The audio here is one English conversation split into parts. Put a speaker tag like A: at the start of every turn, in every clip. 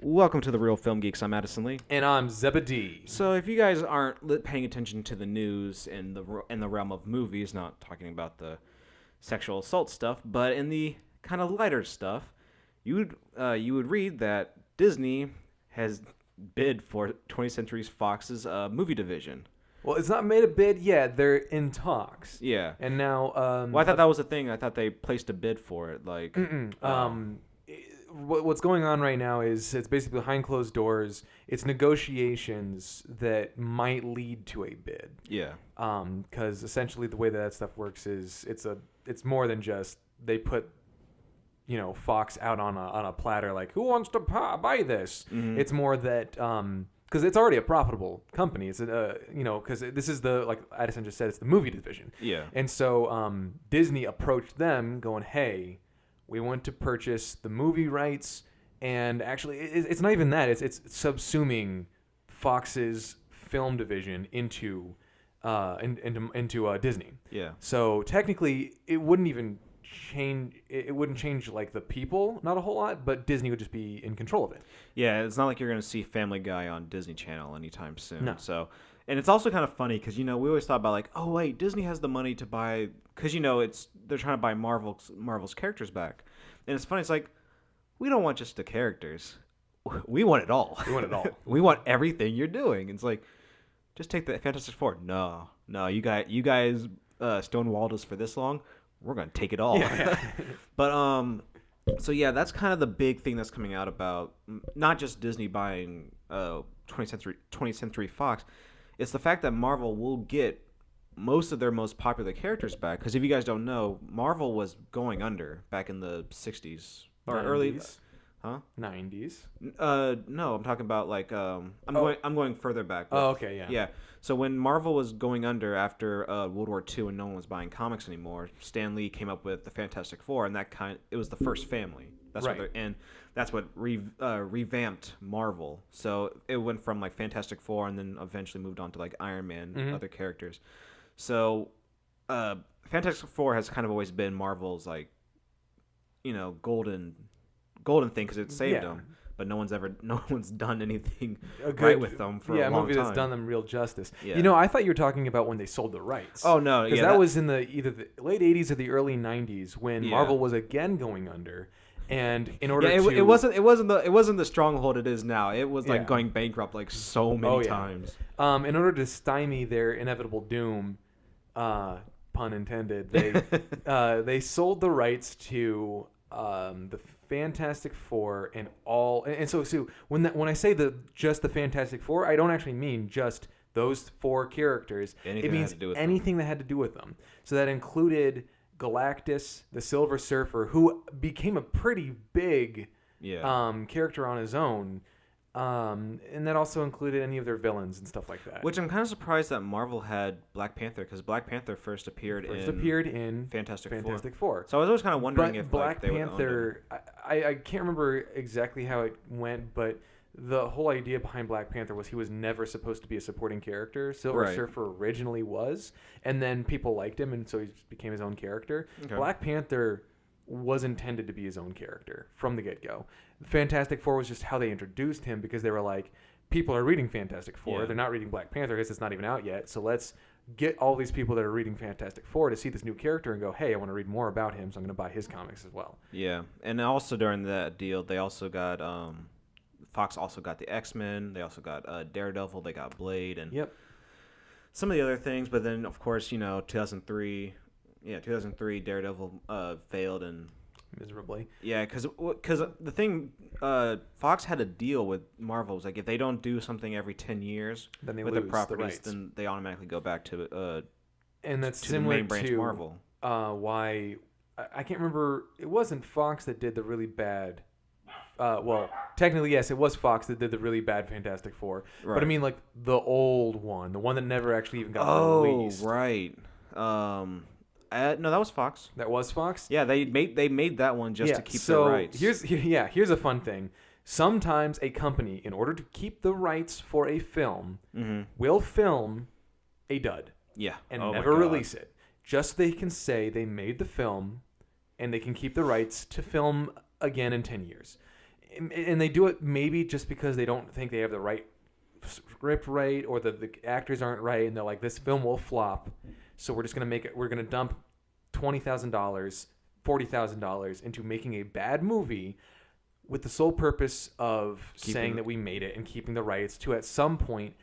A: Welcome to the Real Film Geeks. I'm Addison Lee.
B: And I'm Zebedee.
A: So, if you guys aren't paying attention to the news in the realm of movies, not talking about the sexual assault stuff, but in the kind of lighter stuff, you would read that Disney has bid for 20th Century Fox's movie division.
B: Well, it's not made a bid yet. They're in talks.
A: Yeah.
B: And now...
A: well, I thought that was a thing. I thought they placed a bid for it.
B: What's going on right now is it's basically behind closed doors. It's negotiations that might lead to a bid.
A: Yeah.
B: Because essentially the way that stuff works is it's more than just they put Fox out on a platter like, who wants to buy this? Mm-hmm. It's more that because it's already a profitable company. It's because this is like Addison just said, it's the movie division.
A: Yeah.
B: And so Disney approached them going, hey, we want to purchase the movie rights, and actually, it's not even that. It's subsuming Fox's film division into Disney.
A: Yeah.
B: So technically, it wouldn't even change. It wouldn't change like the people, not a whole lot, but Disney would just be in control of it.
A: Yeah, it's not like you're going to see Family Guy on Disney Channel anytime soon.
B: No.
A: So, and it's also kind of funny because we always thought about like, oh wait, Disney has the money to buy because they're trying to buy Marvel's characters back, and it's funny. It's like we don't want just the characters, we want it all.
B: We want it all.
A: We want everything you're doing. It's like just take the Fantastic Four. No, you guys stonewalled us for this long. We're gonna take it all.
B: Yeah.
A: But so yeah, that's kind of the big thing that's coming out about not just Disney buying 20th Century Fox. It's the fact that Marvel will get most of their most popular characters back. Because if you guys don't know, Marvel was going under back in the 60s or
B: 90s.
A: early, huh?
B: 90s.
A: No, I'm talking about like I'm going further back.
B: Oh, okay, yeah.
A: Yeah. So when Marvel was going under after World War II and no one was buying comics anymore, Stan Lee came up with the Fantastic Four, and it was the first family. That's
B: right.
A: That's what revamped Marvel. So it went from like Fantastic Four, and then eventually moved on to like Iron Man and other characters. So Fantastic Four has kind of always been Marvel's like, golden thing because it saved them. But no one's done anything right with them for a long time.
B: Yeah, a movie that's done them real justice.
A: Yeah.
B: I thought you were talking about when they sold the rights.
A: Oh no,
B: because that was in either the late '80s or the early '90s when Marvel was again going under, and in order
A: it wasn't the stronghold it is now. It was like going bankrupt like so many times.
B: In order to stymie their inevitable doom, pun intended, they sold the rights to the Fantastic Four and so when I say just the Fantastic Four, I don't actually mean just those four characters. It means anything that had to do with them. So that included Galactus, the Silver Surfer, who became a pretty big character on his own. And that also included any of their villains and stuff like that.
A: Which I'm kind of surprised that Marvel had Black Panther, because Black Panther first appeared in Fantastic Four. So I was always kind of wondering if
B: Black Panther, I can't remember exactly how it went, but the whole idea behind Black Panther was he was never supposed to be a supporting character. Silver Surfer originally was, and then people liked him, and so he just became his own character. Okay. Black Panther was intended to be his own character from the get-go. Fantastic Four was just how they introduced him, because they were like, people are reading Fantastic Four. Yeah. They're not reading Black Panther because it's not even out yet. So let's get all these people that are reading Fantastic Four to see this new character and go, hey, I want to read more about him, so I'm going to buy his comics as well.
A: Yeah, and also during that deal, they also got Fox also got the X-Men. They also got Daredevil. They got Blade and some of the other things. But then, of course, 2003 Daredevil failed and
B: miserably.
A: Yeah, because the thing, Fox had a deal with Marvel. It was like if they don't do something every 10 years
B: then they
A: with
B: lose
A: their properties,
B: the rights.
A: Then they automatically go back to
B: and that's
A: to
B: similar
A: the main branch
B: to
A: Marvel.
B: Why I can't remember. It wasn't Fox that did the really bad. Well, technically yes, it was Fox that did the really bad Fantastic Four. Right. But I mean, like the old one, the one that never actually even got released.
A: Oh, right. No, that was Fox.
B: That was Fox?
A: Yeah, they made that one just to keep the rights.
B: Here's a fun thing. Sometimes a company, in order to keep the rights for a film, will film a dud.
A: Yeah.
B: And never release it. Just so they can say they made the film and they can keep the rights to film again in 10 years. and they do it maybe just because they don't think they have the right script right, or the actors aren't right, and they're like, this film will flop, so we're just gonna dump $20,000, $40,000 into making a bad movie with the sole purpose of saying that we made it and keeping the rights to at some point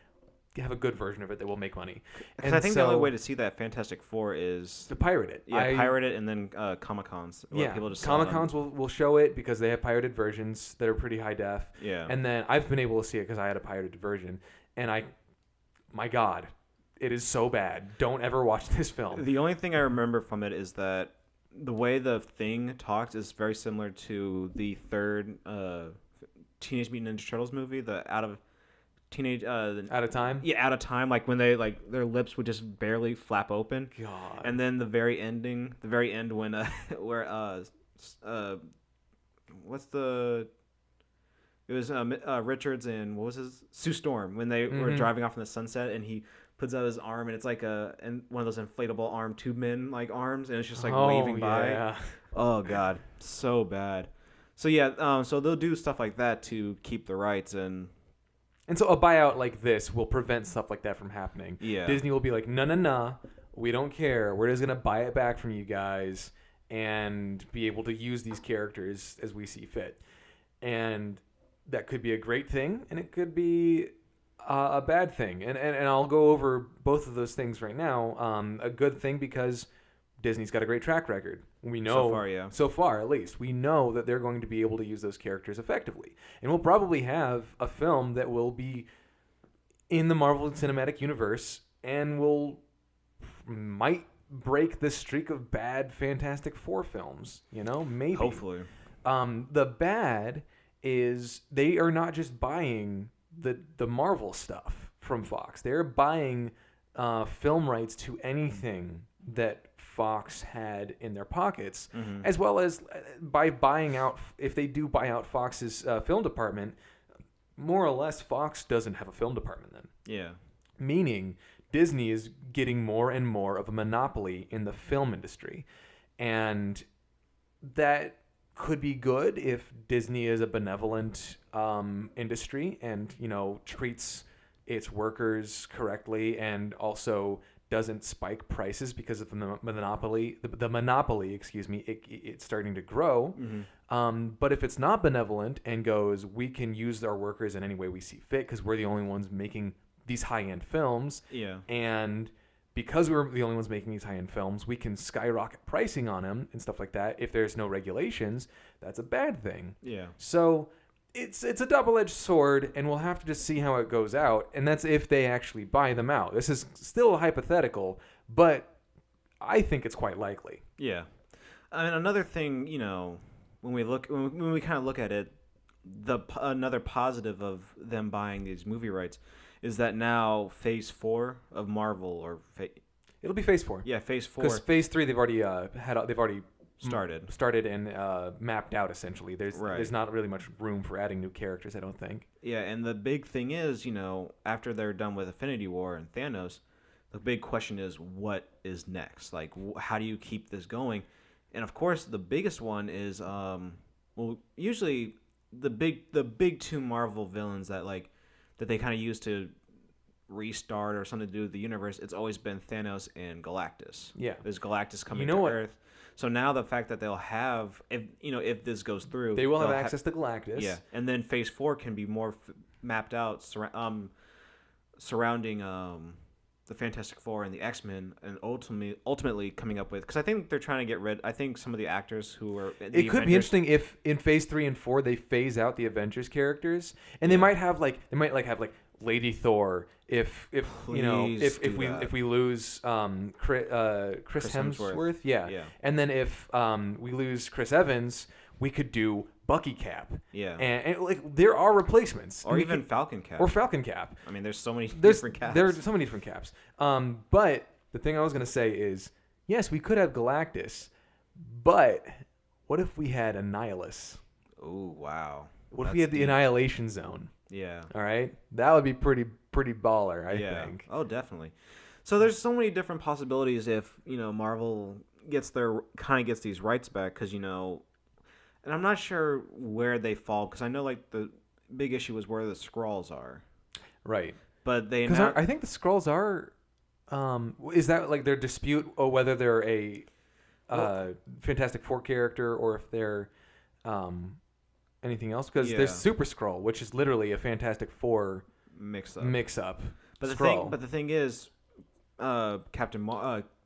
B: have a good version of it that will make money.
A: And I think the only way to see that Fantastic Four is
B: to pirate it.
A: Yeah, pirate it, and then Comic-Cons.
B: Yeah, Comic-Cons will show it because they have pirated versions that are pretty high def.
A: Yeah.
B: And then I've been able to see it because I had a pirated version. And my God, it is so bad. Don't ever watch this film.
A: The only thing I remember from it is that the way the Thing talks is very similar to the third Teenage Mutant Ninja Turtles movie, the Out of Time. Yeah, Out of Time. Like when they their lips would just barely flap open.
B: God.
A: And then the very end when where what's the it was Richards and what was his Sue Storm when they were driving off in the sunset, and he puts out his arm, and it's like one of those inflatable arm tube men arms, and it's just waving by.
B: Yeah.
A: Oh God, so bad. So yeah, so they'll do stuff like that to keep the rights, and
B: so a buyout like this will prevent stuff like that from happening.
A: Yeah.
B: Disney will be like, no, we don't care. We're just gonna buy it back from you guys and be able to use these characters as we see fit. And that could be a great thing, and it could be a bad thing. And I'll go over both of those things right now. A good thing because Disney's got a great track record. We know so far at least we know that they're going to be able to use those characters effectively, and we'll probably have a film that will be in the Marvel Cinematic Universe and might break the streak of bad Fantastic Four films. Maybe.
A: Hopefully.
B: The bad is they are not just buying the Marvel stuff from Fox. They're buying film rights to anything that Fox had in their pockets, as well as by buying out, if they do buy out Fox's film department, more or less Fox doesn't have a film department then.
A: Yeah.
B: Meaning Disney is getting more and more of a monopoly in the film industry. And that could be good if Disney is a benevolent industry and, treats its workers correctly, and also doesn't spike prices because of the monopoly. It's starting to grow. But if it's not benevolent and goes, we can use our workers in any way we see fit because we're the only ones making these high-end films.
A: Yeah.
B: And because we're the only ones making these high-end films, we can skyrocket pricing on them and stuff like that. If there's no regulations, that's a bad thing.
A: Yeah.
B: So it's a double-edged sword, and we'll have to just see how it goes out, and that's if they actually buy them out. This is still hypothetical, but I think it's quite likely.
A: Yeah. And another thing, when we kind of look at it, another positive of them buying these movie rights is that now Phase 4 of Marvel,
B: it'll be Phase 4.
A: Yeah, Phase 4.
B: Because Phase 3 they've already started and mapped out essentially. There's not really much room for adding new characters, I don't think.
A: Yeah, and the big thing is, after they're done with Infinity War and Thanos, the big question is what is next? How do you keep this going? And of course, the biggest one is usually the big two Marvel villains that they kind of use to restart or something to do with the universe. It's always been Thanos and Galactus.
B: Yeah,
A: there's Galactus coming to Earth. So now the fact that they'll have, if this goes through,
B: they will have access to Galactus.
A: Yeah, and then Phase 4 can be more mapped out surrounding the Fantastic Four and the X-Men, and ultimately coming up with, because I think they're trying to get rid. I think some of the actors who are
B: it could be interesting if in Phase 3 and 4 they phase out the Avengers characters, and they might have have Lady Thor if we lose Chris Hemsworth. Yeah. And then if we lose Chris Evans, we could do Bucky Cap.
A: Yeah.
B: And there are replacements.
A: Or even Falcon Cap.
B: Or Falcon Cap.
A: I mean, there's so many different caps.
B: There are so many different caps. But the thing I was going to say is, yes, we could have Galactus, but what if we had Annihilus?
A: Oh, wow.
B: What if we had the Annihilation Zone?
A: Yeah.
B: All right. That would be pretty baller, I think.
A: Oh, definitely. So there's so many different possibilities if, Marvel gets these rights back, because, And I'm not sure where they fall because I know like the big issue was where the Skrulls are.
B: Right.
A: But they
B: Because I think the Skrulls are. Is that like their dispute whether they're a Fantastic Four character or if they're anything else? Because there's Super Skrull, which is literally a Fantastic Four mix up.
A: But the thing is, they're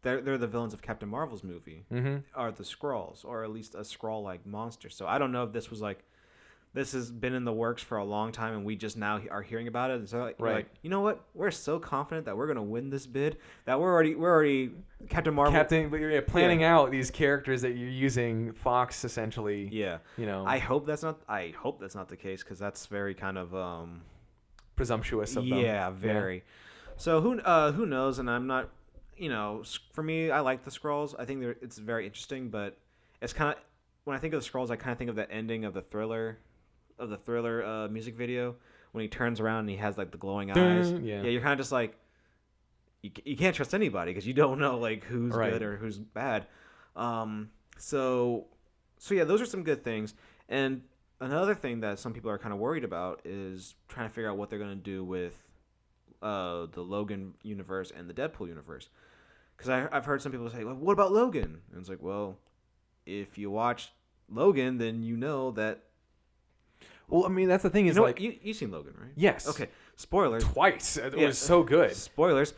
A: the villains of Captain Marvel's movie.
B: Mm-hmm.
A: Are the Skrulls, or at least a Skrull-like monster. So I don't know if this was like. This has been in the works for a long time, and we just now are hearing about it. And so, like, you know what? We're so confident that we're gonna win this bid that we're already Captain Marvel.
B: But you're planning out these characters that you're using Fox essentially.
A: Yeah,
B: you know.
A: I hope that's not the case because that's very kind of
B: presumptuous of them.
A: Yeah, very. Yeah. So who knows? And I'm not, for me, I like the Skrulls. I think it's very interesting, but it's kind of when I think of the Skrulls, I kind of think of the ending of the Thriller. Of the Thriller music video when he turns around and he has like the glowing eyes. Yeah, you're kind of just like you can't trust anybody because you don't know like who's good or who's bad. So yeah, those are some good things. And another thing that some people are kind of worried about is trying to figure out what they're going to do with the Logan universe and the Deadpool universe. Because I've heard some people say, well, what about Logan? And it's like, well, if you watch Logan, then you know that.
B: Well, I mean, that's the thing is like
A: you've seen Logan, right?
B: Yes.
A: Okay. Spoilers.
B: Twice. It was so good.
A: Spoilers.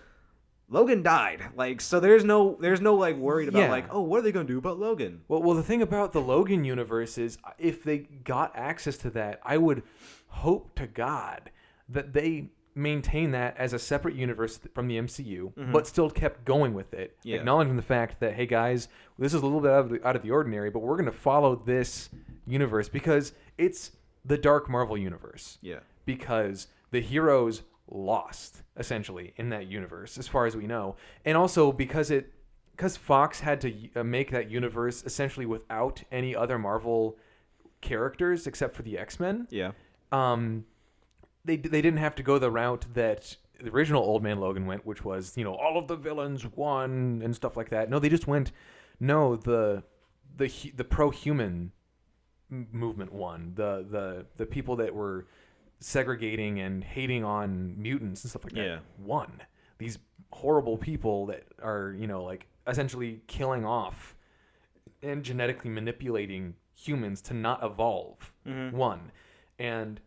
A: Logan died. Like, so there's no like worried about like, oh, what are they gonna do about Logan?
B: Well, the thing about the Logan universe is if they got access to that, I would hope to God that they maintain that as a separate universe from the MCU, but still kept going with it, acknowledging the fact that, hey guys, this is a little bit out of the ordinary, but we're gonna follow this universe because it's the Dark Marvel universe. Yeah. Because the heroes lost, essentially, in that universe, as far as we know. And also because Fox had to make that universe essentially without any other Marvel characters except for the X-Men. Yeah. They didn't have to go the route that the original Old Man Logan went, which was, all of the villains won and stuff like that. No, they just went, the pro-human movement won. The people that were segregating and hating on mutants and stuff like that won. These horrible people that are, like essentially killing off and genetically manipulating humans to not evolve won. And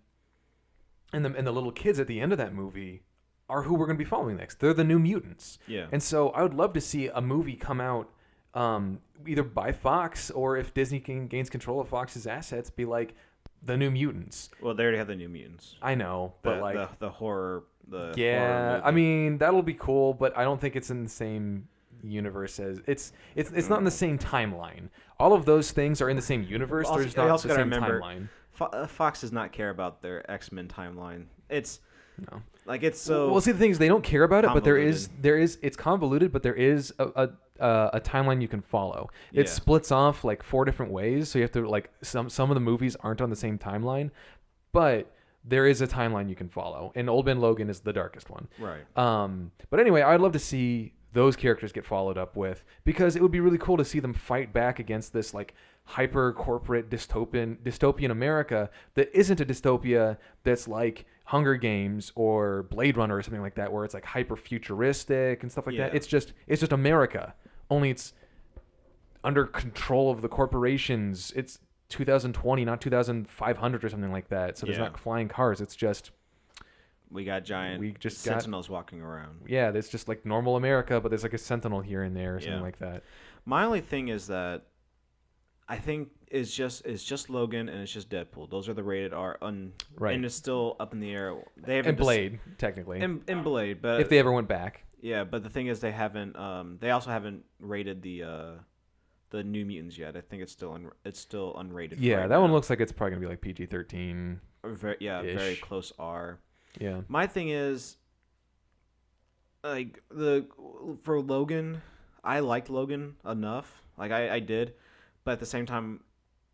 B: the little kids at the end of that movie are who we're going to be following next. They're the New Mutants. Yeah. And so I would love to see a movie come out either by Fox or if Disney gains control of Fox's assets, be like the New Mutants.
A: Well, they already have the New Mutants.
B: I know, but like
A: the horror,
B: horror movie. I mean that'll be cool, but I don't think it's in the same universe as it's not in the same timeline. All of those things are in the same universe.
A: Also,
B: there's not
A: also
B: the same
A: remember,
B: timeline.
A: Fox does not care about their X-Men timeline. It's
B: no.
A: Like it's so.
B: Well, see, the thing is, they don't care about it, but there is. It's convoluted, but there is a timeline you can follow. It splits off like 4 different ways, so you have to like some of the movies aren't on the same timeline, but there is a timeline you can follow. And Old Man Logan is the darkest one. Right. But anyway, I'd love to see those characters get followed up with because it would be really cool to see them fight back against this like hyper corporate dystopian America that isn't a dystopia that's like Hunger Games or Blade Runner or something like that, where it's like hyper futuristic and stuff like that. It's just America, only it's under control of the corporations. It's 2020, not 2500 or something like that. So there's not flying cars. It's just
A: we got sentinels walking around.
B: Yeah, it's just like normal America, but there's like a sentinel here and there or something like that.
A: My only thing is that I think it's just Logan and it's just Deadpool. Those are the rated R, and it's still up in the air. They haven't
B: Blade technically.
A: And Blade, but
B: if they ever went back.
A: Yeah, but the thing is, they haven't. They also haven't rated the New Mutants yet. I think it's still unrated.
B: Yeah, that one looks like it's probably gonna be like PG-13.
A: Very close R.
B: Yeah.
A: My thing is, like for Logan, I liked Logan enough. Like I did. But at the same time,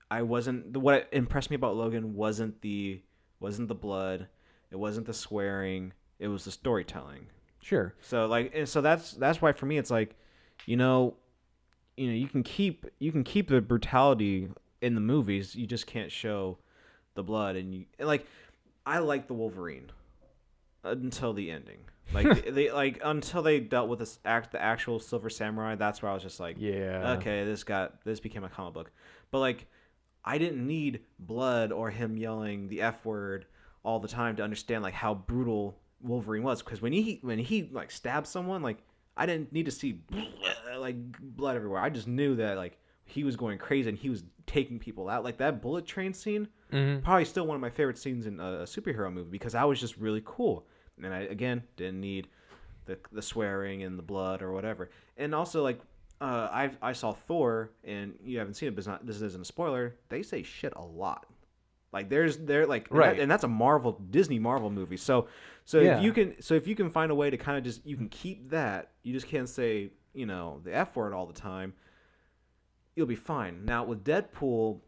A: what impressed me about Logan wasn't the blood, it wasn't the swearing, it was the storytelling.
B: Sure.
A: So that's why for me it's like, you can keep the brutality in the movies, you just can't show the blood, and like I like the Wolverine until the ending. Like they like until they dealt with the actual Silver Samurai. That's where I was just like,
B: Yeah.
A: okay, this became a comic book. But like, I didn't need blood or him yelling the F word all the time to understand like how brutal Wolverine was. Because when he like stabbed someone, like I didn't need to see like blood everywhere. I just knew that like he was going crazy and he was taking people out. Like that bullet train scene, probably still one of my favorite scenes in a superhero movie because that was just really cool. And I again didn't need the swearing and the blood or whatever. And also like I saw Thor, and you haven't seen it, but this isn't a spoiler. They say shit a lot. Like they're like
B: right,
A: and that's a Disney Marvel movie. So
B: yeah.
A: if you can find a way to kind of just you can keep that, you just can't say the F word all the time. You'll be fine. Now with Deadpool,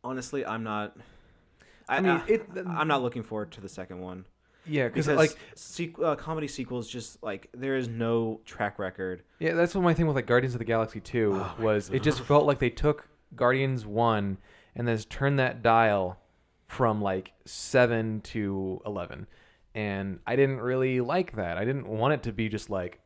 A: honestly, I'm not. I'm not looking forward to the second one.
B: Yeah,
A: because
B: like
A: comedy sequels, just like there is no track record.
B: Yeah, that's what my thing with like Guardians of the Galaxy 2 was. It just felt like they took Guardians 1 and then just turned that dial from like 7 to 11, and I didn't really like that. I didn't want it to be just like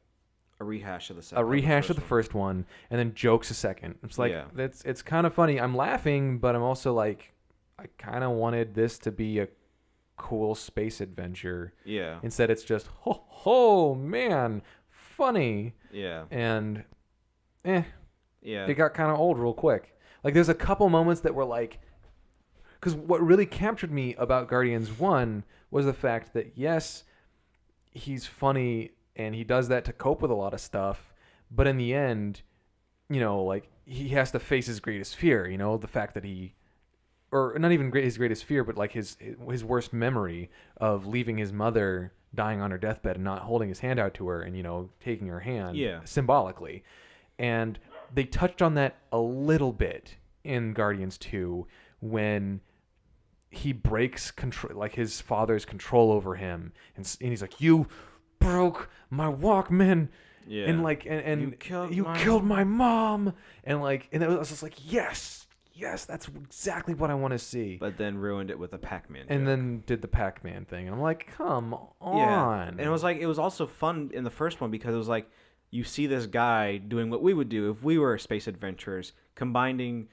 A: a rehash of
B: the first one and then jokes a second. It's like it's kind of funny. I'm laughing, but I'm also like I kind of wanted this to be a cool space adventure.
A: Yeah.
B: Instead, it's just ho man, funny.
A: Yeah.
B: And
A: yeah,
B: it got kind of old real quick. Like there's a couple moments that were like, because what really captured me about Guardians 1 was the fact that yes, he's funny and he does that to cope with a lot of stuff, but in the end, like he has to face his greatest fear. The fact that or not even his greatest fear, but like his worst memory of leaving his mother dying on her deathbed and not holding his hand out to her and taking her hand symbolically. And they touched on that a little bit in Guardians 2 when he breaks control, like his father's control over him, and he's like, "You broke my Walkman." Yeah. And like and you killed my mom, and it was just like, yes, that's exactly what I want to see.
A: But then ruined it with a Pac-Man
B: and
A: joke.
B: then did the Pac-Man thing, and I'm like, come on.
A: Yeah. And it was also fun in the first one because it was like you see this guy doing what we would do if we were space adventurers, combining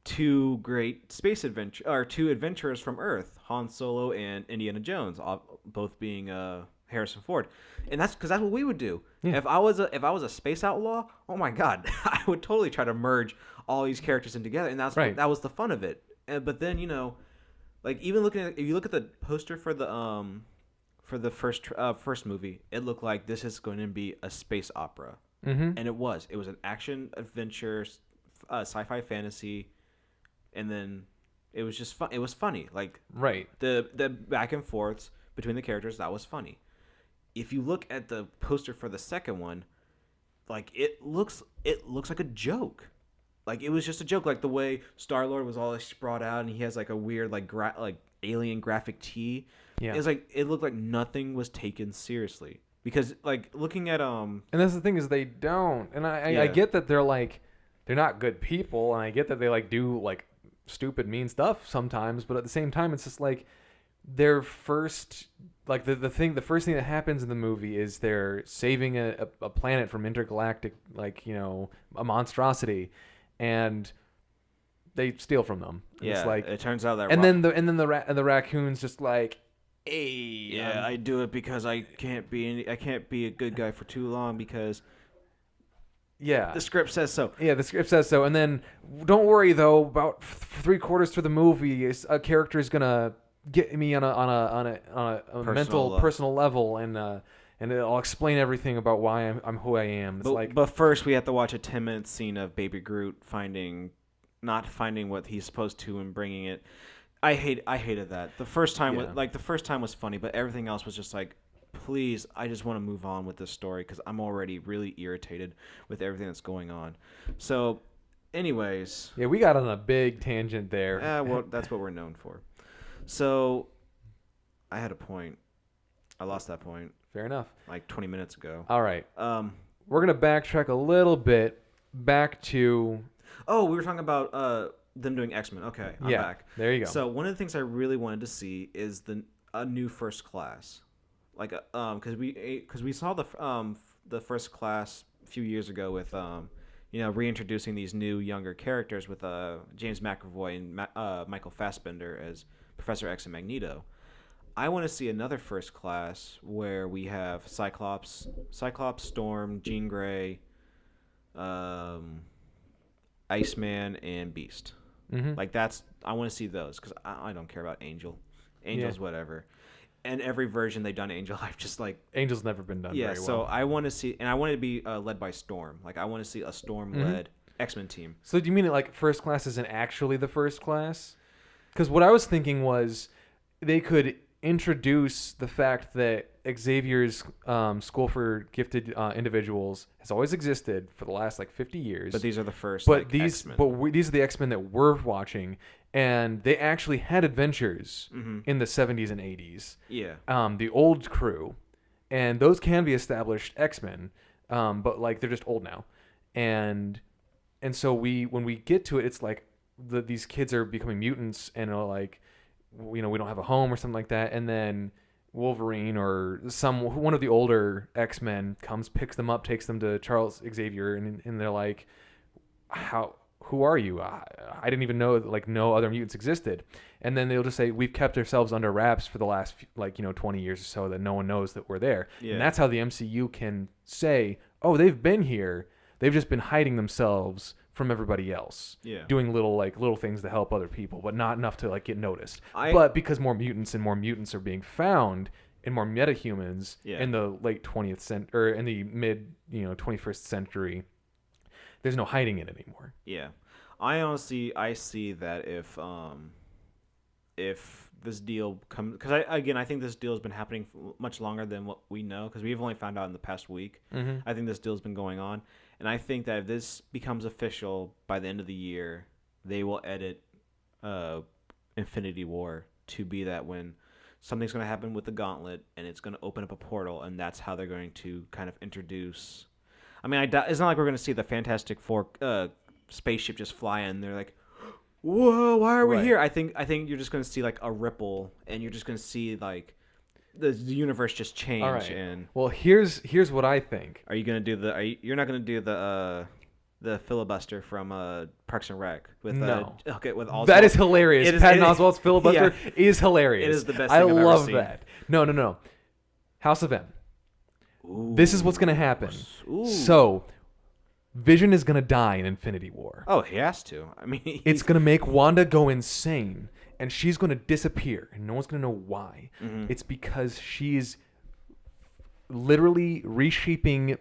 A: two adventurers from Earth, Han Solo and Indiana Jones, both being Harrison Ford, and that's because that's what we would do. Yeah. If I was a space outlaw, oh my god, I would totally try to merge all these characters in together, and that was the fun of it. But then like even if you look at the poster for the first movie, it looked like this is going to be a space opera, and it was an action adventure, sci-fi fantasy, and then it was just fun. It was funny, like the back and forths between the characters, that was funny. If you look at the poster for the second one, like it looks like a joke. Like it was just a joke, like the way Star-Lord was all like sprawled out and he has like a weird like alien graphic tee. Yeah. It's like it looked like nothing was taken seriously. Because like looking at
B: And that's the thing is they don't. And I get that they're not good people, and I get that they like do like stupid mean stuff sometimes, but at the same time it's just like their first like the first thing that happens in the movie is they're saving a planet from intergalactic a monstrosity, and they steal from them. And
A: it's like it turns out that
B: and then the raccoon's just like, hey,
A: I do it because I can't be a good guy for too long because the script says so.
B: Yeah, the script says so. And then don't worry though, about 3/4 through the movie, a character is gonna get me on a personal level, and I'll explain everything about why I'm who I am.
A: But first we have to watch a 10-minute scene of Baby Groot not finding what he's supposed to and bringing it. I hated that. The first time was funny, but everything else was just like, please, I just want to move on with this story because I'm already really irritated with everything that's going on. So, anyways,
B: we got on a big tangent there.
A: Well, that's what we're known for. So, I had a point. I lost that point.
B: Fair enough.
A: Like 20 minutes ago.
B: All right. We're gonna backtrack a little bit back to
A: Oh, we were talking about them doing X-Men. Okay, I'm back.
B: There you go.
A: So one of the things I really wanted to see is a new First Class, like because we saw the First Class a few years ago with reintroducing these new younger characters with James McAvoy and Michael Fassbender as Professor X and Magneto. I want to see another First Class where we have Cyclops, Storm, Jean Grey, Iceman, and Beast.
B: Mm-hmm.
A: Like I want to see those because I don't care about Angel. Angel's whatever. And every version they've done Angel, I've just like
B: Angel's never been done. Very well.
A: So I want to see, and I want it to be led by Storm. Like I want to see a Storm-led X-Men team.
B: So do you mean it like First Class isn't actually the First Class? Because what I was thinking was they could introduce the fact that Xavier's School for Gifted Individuals has always existed for the last like 50 years.
A: But these are the first.
B: But
A: X-Men.
B: These are the X-Men that we're watching, and they actually had adventures in the 70s and 80s.
A: Yeah.
B: The old crew, and those can be established X-Men, but like they're just old now, and so when we get to it, it's like these kids are becoming mutants and are like, we don't have a home or something like that, and then Wolverine or one of the older X-Men comes, picks them up, takes them to Charles Xavier, and they're like, who are you? I didn't even know like no other mutants existed. And then they'll just say, we've kept ourselves under wraps for the last 20 years or so that no one knows that we're there. Yeah. And that's how the MCU can say, oh, they've been here. They've just been hiding themselves from everybody else, doing little things to help other people, but not enough to like get noticed. But because more mutants are being found, and more metahumans in the late 20th century or in the mid 21st century, there's no hiding it anymore.
A: Yeah, I see that if this deal comes, because I think this deal has been happening much longer than what we know, because we've only found out in the past week. I think this deal's been going on. And I think that if this becomes official by the end of the year, they will edit Infinity War to be that when something's going to happen with the Gauntlet and it's going to open up a portal, and that's how they're going to kind of introduce. I mean, it's not like we're going to see the Fantastic Four spaceship just fly in. They're like, whoa, why are we here? I think you're just going to see like a ripple, and you're just going to see like the universe just change.
B: All right.
A: And
B: well, here's what I think.
A: Are you gonna do you're not gonna do the filibuster from Parks and Rec with
B: no.
A: With Oswald?
B: That is hilarious. Patton Oswalt's filibuster is hilarious.
A: It is the best thing I've ever seen.
B: I love that. No. House of M. Ooh. This is what's gonna happen. Ooh. So Vision is gonna die in Infinity War.
A: Oh, he has to. I mean,
B: it's gonna make Wanda go insane. And she's going to disappear, and no one's going to know why. It's because she's literally reshaping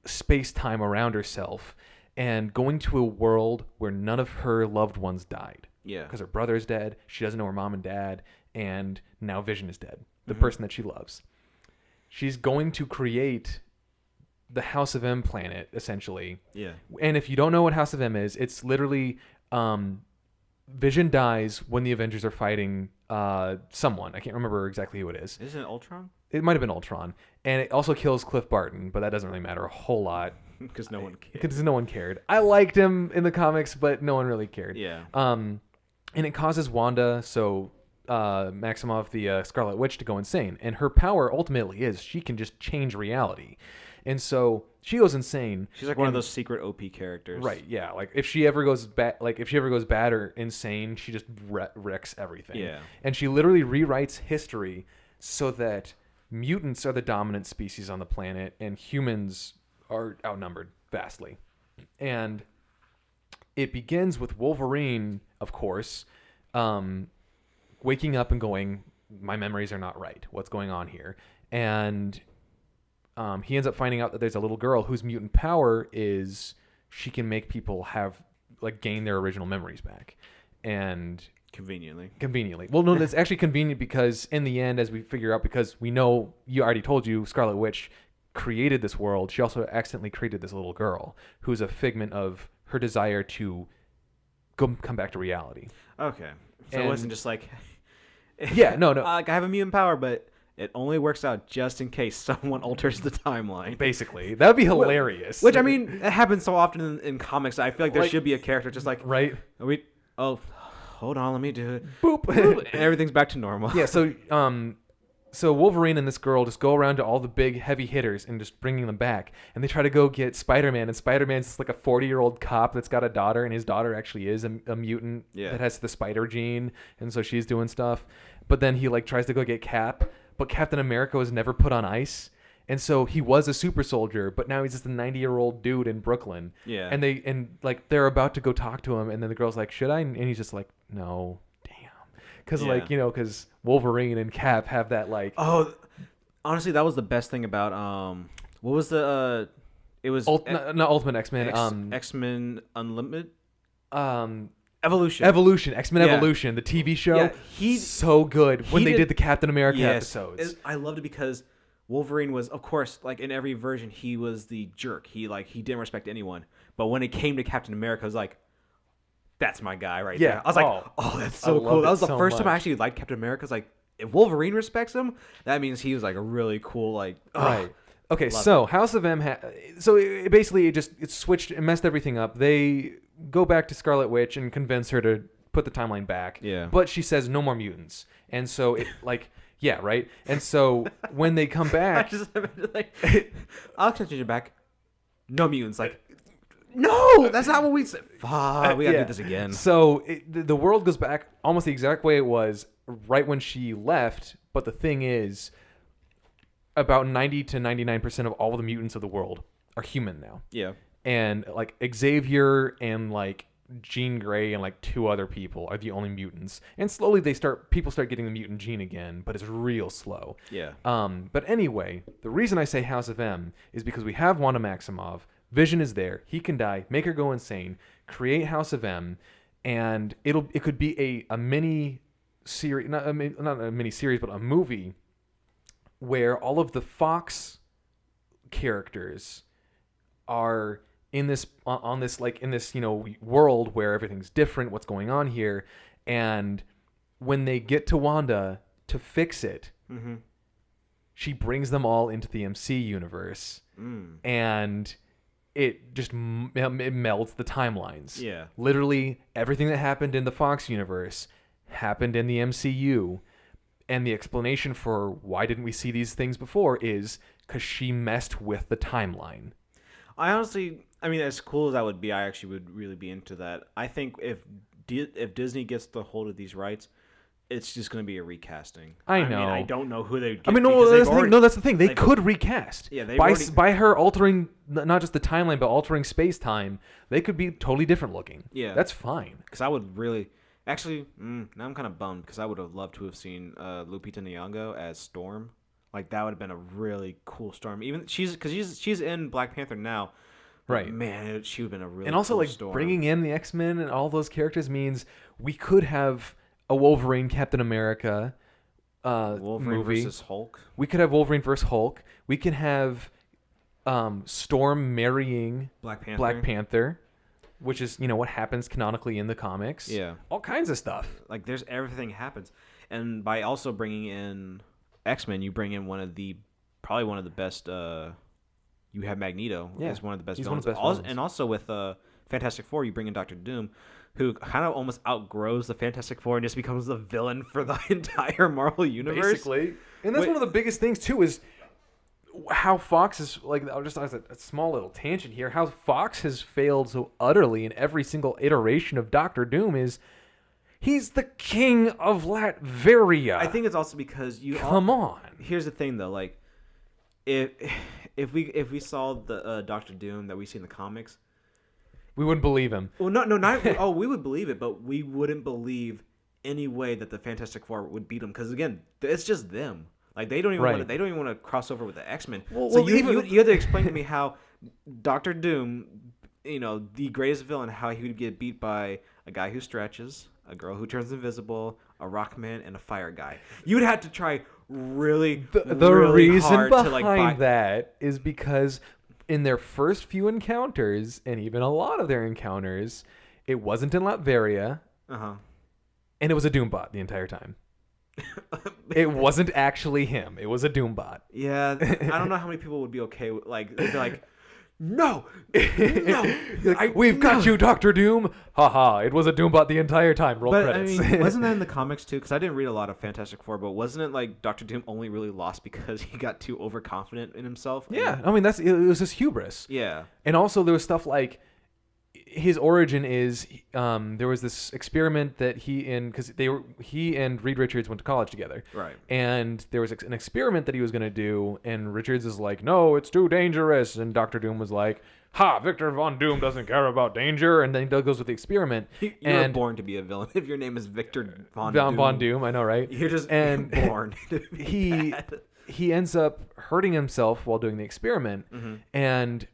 B: space-time around herself and going to a world where none of her loved ones died.
A: Yeah.
B: Because her brother's dead, she doesn't know her mom and dad, and now Vision is dead, the person that she loves. She's going to create the House of M planet, essentially.
A: Yeah.
B: And if you don't know what House of M is, it's literally... Vision dies when the Avengers are fighting someone. I can't remember exactly who it is.
A: Isn't it Ultron?
B: It might have been Ultron. And it also kills Cliff Barton, but that doesn't really matter a whole lot.
A: Because no one cared.
B: Because no one cared. I liked him in the comics, but no one really cared.
A: Yeah.
B: And it causes Wanda, Maximoff, the Scarlet Witch, to go insane. And her power ultimately is she can just change reality. And so she goes insane.
A: She's like one of those secret OP characters.
B: Right, yeah. Like if she ever goes bad, or insane, she just wrecks everything.
A: Yeah.
B: And she literally rewrites history so that mutants are the dominant species on the planet and humans are outnumbered vastly. And it begins with Wolverine, of course, waking up and going, my memories are not right. What's going on here? And he ends up finding out that there's a little girl whose mutant power is she can make people gain their original memories back. And
A: conveniently.
B: Well, no, that's actually convenient because in the end, as we figure out, because we know, you already told you, Scarlet Witch created this world. She also accidentally created this little girl who's a figment of her desire to come back to reality.
A: Okay. So it wasn't just like...
B: Yeah, no.
A: I have a mutant power, but... It only works out just in case someone alters the timeline.
B: Basically, that'd be hilarious.
A: Which, I mean, it happens so often in comics. I feel like there should be a character just like,
B: right?
A: Hold on, let me do it.
B: Boop.
A: And everything's back to normal.
B: Yeah. So Wolverine and this girl just go around to all the big heavy hitters and just bringing them back. And they try to go get Spider-Man. And Spider-Man's like a 40-year-old cop that's got a daughter. And his daughter actually is a mutant that has the spider gene. And so she's doing stuff. But then he like tries to go get Cap. But Captain America was never put on ice. And so he was a super soldier. But now he's just a 90-year-old dude in Brooklyn.
A: Yeah.
B: And they're about to go talk to him. And then the girl's like, should I? And he's just like, no. Because Wolverine and Cap have that like.
A: Oh, honestly, that was the best thing about what was the it was
B: not Ultimate X-Men.
A: X-Men Unlimited.
B: Evolution. X-Men
A: Yeah.
B: Evolution, the TV show.
A: Yeah, he's
B: so good when they did the Captain America episodes.
A: I loved it because Wolverine was, of course, like in every version, he was the jerk. He didn't respect anyone. But when it came to Captain America, I was like, that's my guy right there. I was like, oh, that's so cool. That was the first time I actually liked Captain America. I was like, if Wolverine respects him, that means he was like a really cool, like,
B: right. Okay, so House of M, it switched and messed everything up. They go back to Scarlet Witch and convince her to put the timeline back.
A: Yeah.
B: But she says no more mutants. And so it like, yeah, right? And so when they come back.
A: I'll change it back. No mutants. Like, no, that's not what we said. Fuck, we gotta do this again.
B: So the world goes back almost the exact way it was right when she left. But the thing is, about 90 to 99% of all the mutants of the world are human now.
A: Yeah.
B: And like Xavier and like Jean Grey and like 2 other people are the only mutants. And slowly people start getting the mutant gene again, but it's real slow.
A: Yeah.
B: But anyway, the reason I say House of M is because we have Wanda Maximoff. Vision is there. He can die, make her go insane, create House of M, and it could be a mini series, not a mini series, but a movie where all of the Fox characters are in this world where everything's different, what's going on here, and when they get to Wanda to fix it, she brings them all into the MC universe, and it just it melds the timelines.
A: Yeah.
B: Literally everything that happened in the Fox universe happened in the MCU. And the explanation for why didn't we see these things before is because she messed with the timeline.
A: I mean, as cool as that would be, I actually would really be into that. I think if Disney gets the hold of these rights, it's just going to be a recasting.
B: I know.
A: mean, I don't know who they.
B: I mean, that's the thing. They could recast.
A: Yeah,
B: by her altering not just the timeline, but altering space time. They could be totally different looking.
A: Yeah,
B: that's fine.
A: Because I would really, actually, now I'm kind of bummed because I would have loved to have seen Lupita Nyong'o as Storm. Like that would have been a really cool Storm. Even she's in Black Panther now.
B: Right,
A: man, she would have been a really
B: and also
A: cool
B: like
A: Storm.
B: Bringing in the X-Men and all those characters means we could have a Wolverine Captain America
A: Wolverine
B: movie
A: versus Hulk.
B: We could have Wolverine versus Hulk. We can have Storm marrying
A: Black
B: Panther, which is what happens canonically in the comics.
A: Yeah,
B: all kinds of stuff.
A: Like there's everything happens, and by also bringing in X-Men, you bring in probably one of the best. You have Magneto.
B: Yeah,
A: is one of the best
B: he's
A: villains.
B: One of the best villains.
A: And also with Fantastic Four, you bring in Doctor Doom, who kind of almost outgrows the Fantastic Four and just becomes the villain for the entire Marvel universe.
B: Basically. And that's one of the biggest things, too, is how Fox is, like, I'll just ask a small little tangent here, how Fox has failed so utterly in every single iteration of Doctor Doom is he's the king of Latveria.
A: I think it's also because
B: Come on.
A: Here's the thing, though, like, if we saw the Doctor Doom that we see in the comics,
B: we wouldn't believe him.
A: Well, not we would believe it, but we wouldn't believe any way that the Fantastic Four would beat him because again, it's just them. Like they don't even want to cross over with the X-Men. So you have to explain to me how Doctor Doom, the greatest villain, how he would get beat by a guy who stretches, a girl who turns invisible, a rock man, and a fire guy. You would have to try really really
B: reason
A: hard
B: behind that is because in their first few encounters, and even a lot of their encounters, it wasn't in Latveria, and it was a Doombot the entire time. It wasn't actually him. It was a Doombot.
A: Yeah, I don't know how many people would be okay with, like, they'd be like, no, no,
B: like, we've got you, Dr. Doom. Haha, it was a Doombot the entire time. Roll
A: but
B: credits.
A: I mean, wasn't that in the comics too? Because I didn't read a lot of Fantastic Four, but wasn't it like Doctor Doom only really lost because he got too overconfident in himself?
B: Yeah, I mean, it was his hubris.
A: Yeah.
B: And also there was stuff like his origin is there was this experiment that he and Reed Richards went to college together.
A: Right.
B: And there was an experiment that he was going to do, and Richards is like, no, it's too dangerous. And Dr. Doom was like, ha, Victor Von Doom doesn't care about danger. And then he goes with the experiment.
A: You're born to be a villain if your name is Victor Von
B: Doom.
A: Doom.
B: Von Doom, I know, right?
A: You're just born to be bad.
B: He ends up hurting himself while doing the experiment.
A: Mm-hmm.
B: And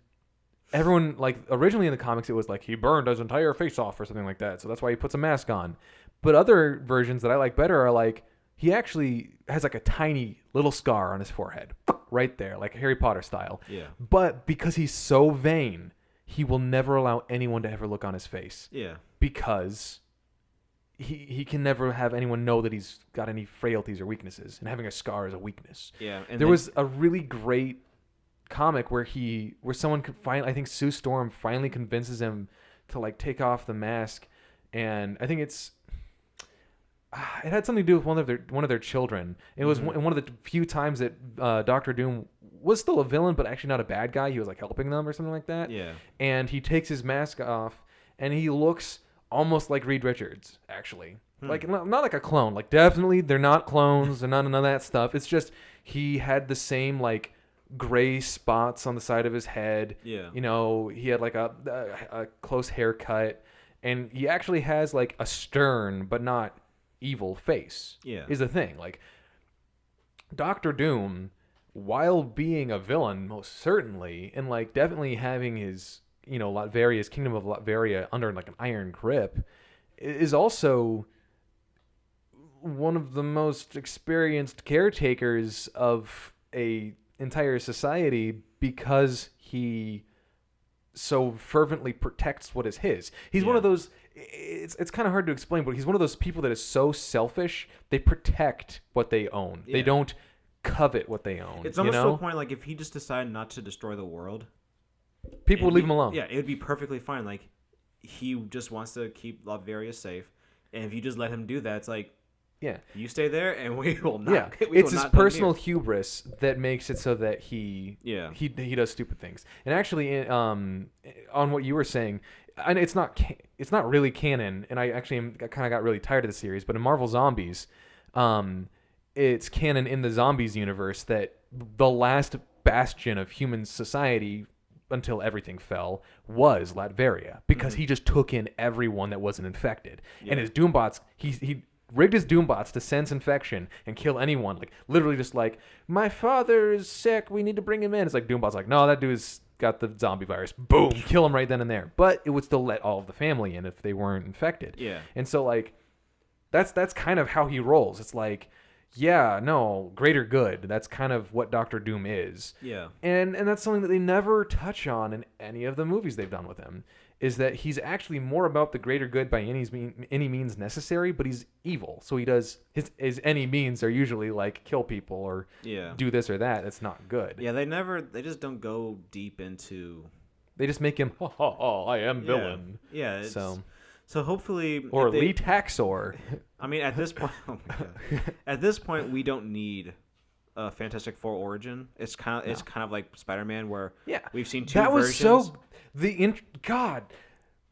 B: everyone, like, originally in the comics, it was like he burned his entire face off or something like that. So that's why he puts a mask on. But other versions that I like better are like, he actually has like a tiny little scar on his forehead right there, like Harry Potter style.
A: Yeah.
B: But because he's so vain, he will never allow anyone to ever look on his face.
A: Yeah.
B: Because he can never have anyone know that he's got any frailties or weaknesses. And having a scar is a weakness.
A: Yeah.
B: And there was a really great comic where someone could finally, I think Sue Storm finally convinces him to like take off the mask, and I think it had something to do with one of their children. It was one of the few times that Dr. Doom was still a villain, but actually not a bad guy. He was like helping them or something like that.
A: Yeah.
B: And he takes his mask off, and he looks almost like Reed Richards, actually. Like not like a clone. Like definitely they're not clones. They're none of that stuff. It's just he had the same like gray spots on the side of his head.
A: Yeah.
B: You know, he had like a close haircut, and he actually has like a stern but not evil face.
A: Yeah.
B: Is the thing. Like Doctor Doom, while being a villain, most certainly, and like definitely having his, you know, Latveria's Kingdom of Latveria under like an iron grip, is also one of the most experienced caretakers of a entire society because he so fervently protects what is his. He's one of those, it's kind of hard to explain, but he's one of those people that is so selfish, they protect what they own. Yeah. They don't covet what they own.
A: It's almost to a point, like, if he just decided not to destroy the world,
B: people would leave him alone.
A: Yeah, it would be perfectly fine. Like, he just wants to keep Latveria safe, and if you just let him do that, it's like,
B: yeah,
A: you stay there, and we will not.
B: Yeah, it's his personal hubris that makes it so that he does stupid things. And actually, on what you were saying, and it's not really canon. And I actually kind of got really tired of the series. But in Marvel Zombies, it's canon in the Zombies universe that the last bastion of human society until everything fell was Latveria, because he just took in everyone that wasn't infected. Yeah. And his Doombots, he rigged his Doombots to sense infection and kill anyone. Like, literally just like, my father is sick, we need to bring him in. It's like, Doombot's like, no, that dude's got the zombie virus. Boom, kill him right then and there. But it would still let all of the family in if they weren't infected.
A: Yeah.
B: And so, like, that's kind of how he rolls. It's like, yeah, no, greater good. That's kind of what Doctor Doom is.
A: Yeah.
B: And that's something that they never touch on in any of the movies they've done with him, is that he's actually more about the greater good by any means necessary, but he's evil. So he does his any means are usually like kill people or do this or that. That's not good.
A: Yeah, they just don't go deep into.
B: They just make him, I am villain.
A: Yeah. So hopefully,
B: or Lee Taxor.
A: I mean, at this point, oh my God. At this point, we don't need a Fantastic Four origin. It's kind of like Spider-Man, where we've seen two versions. That was
B: God,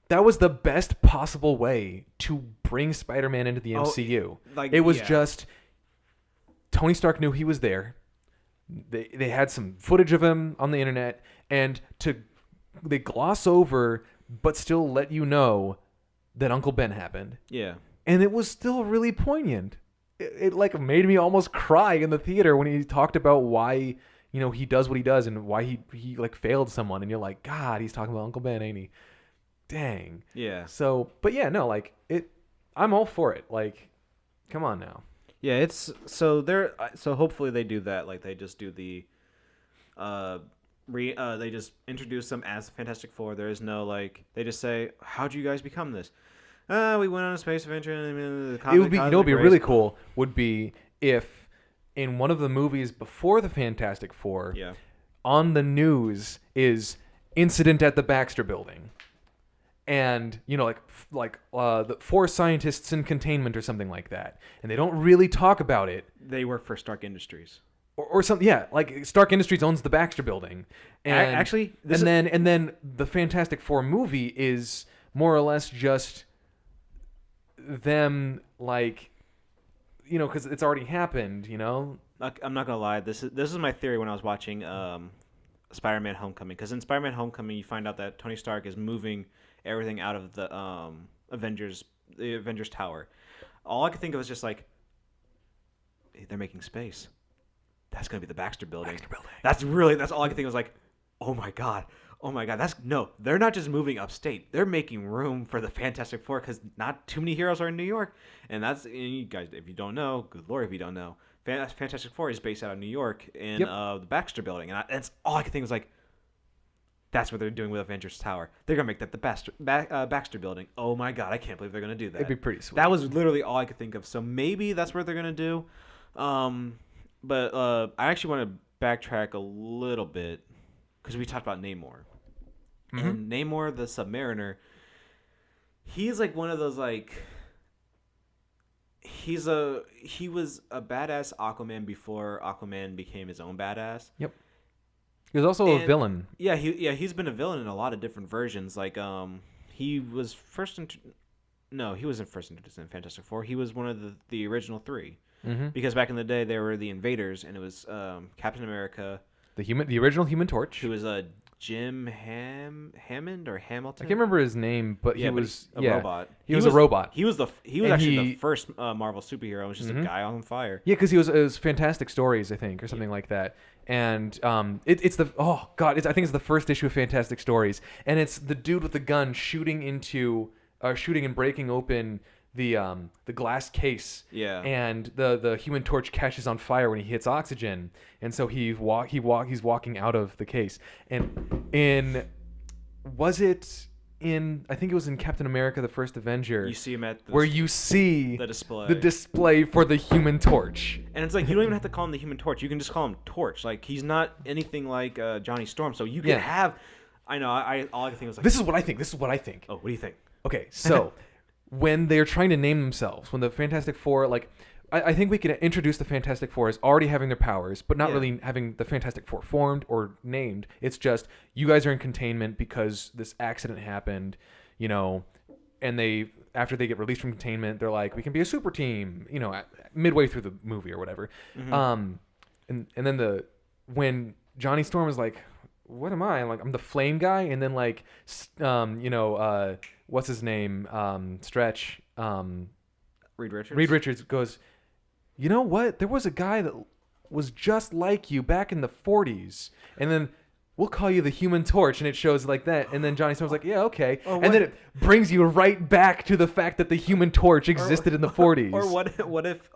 B: that was the best possible way to bring Spider-Man into the MCU. It was just Tony Stark knew he was there. They had some footage of him on the internet, and they gloss over but still let you know that Uncle Ben happened.
A: Yeah.
B: And it was still really poignant. It like made me almost cry in the theater when he talked about why, you know, he does what he does and why he like failed someone, and you're like, God, he's talking about Uncle Ben, ain't he? Dang.
A: Yeah.
B: So, but yeah, no, like I'm all for it. Like, come on now.
A: Yeah, so hopefully they do that. Like, they just do the they just introduce them as Fantastic Four. There is no, like, they just say, how'd you guys become this? We went on a space adventure. And
B: It would be, you know, would be really cool would be if in one of the movies before the Fantastic Four,
A: yeah,
B: on the news is incident at the Baxter Building, and you know, like the 4 scientists in containment or something like that, and they don't really talk about it.
A: They work for Stark Industries.
B: Or something, yeah. Like Stark Industries owns the Baxter Building, and
A: actually,
B: and then the Fantastic Four movie is more or less just them, like, you know, because it's already happened. You know,
A: I'm not gonna lie. This is my theory when I was watching Spider-Man: Homecoming, because in Spider-Man: Homecoming you find out that Tony Stark is moving everything out of the Avengers Tower. All I could think of was just like, they're making space. That's gonna be the Baxter Building. That's all I could think of was like, oh my god. They're not just moving upstate. They're making room for the Fantastic Four because not too many heroes are in New York, and you guys, if you don't know, good lord, if you don't know, Fantastic Four is based out of New York in the Baxter Building, and that's all I could think was like, that's what they're doing with Avengers Tower. They're gonna make that the Baxter Building. Oh my god, I can't believe they're gonna do that.
B: It'd be pretty sweet.
A: That was literally all I could think of. So maybe that's what they're gonna do. But I actually want to backtrack a little bit because we talked about Namor. Mm-hmm. And Namor the Submariner, he's like one of those, like, he was a badass Aquaman before Aquaman became his own badass.
B: Yep. He was also a villain.
A: Yeah, he's been a villain in a lot of different versions. Like he was he wasn't first introduced in Fantastic Four. He was one of the original 3. Mm-hmm. Because back in the day, they were the Invaders, and it was Captain America,
B: the original Human Torch,
A: who was Jim Hammond or Hamilton.
B: I can't remember his name, but he was
A: a robot.
B: He was a robot.
A: He was actually the first Marvel superhero. It was just a guy on fire.
B: Yeah, because it was Fantastic Stories, I think, or something like that. And it's the I think it's the first issue of Fantastic Stories, and it's the dude with the gun shooting and breaking open the glass case, and the Human Torch catches on fire when he hits oxygen, and so he's walking out of the case. And I think it was in Captain America: The First Avenger.
A: You see him at
B: where you see
A: the
B: display for the Human Torch,
A: and it's like you don't even have to call him the Human Torch. You can just call him Torch. Like, he's not anything like Johnny Storm, so you can have. I know. All I can think was like,
B: this is what I think.
A: Oh, what do you think?
B: Okay, so. When they're trying to name themselves, when the Fantastic Four, like, I think we can introduce the Fantastic Four as already having their powers, but not really having the Fantastic Four formed or named. It's just, you guys are in containment because this accident happened, you know, and after they get released from containment, they're like, we can be a super team, you know, midway through the movie or whatever. Mm-hmm. And then when Johnny Storm is like, what am I? I'm like, I'm the flame guy, and then like, what's his name? Stretch.
A: Reed Richards.
B: Reed Richards goes, you know what? There was a guy that was just like you back in the 40s, and then we'll call you the Human Torch, and it shows like that. And then Johnny Storm's like, yeah, okay. And then it brings you right back to the fact that the Human Torch existed in the 40s.
A: Or what if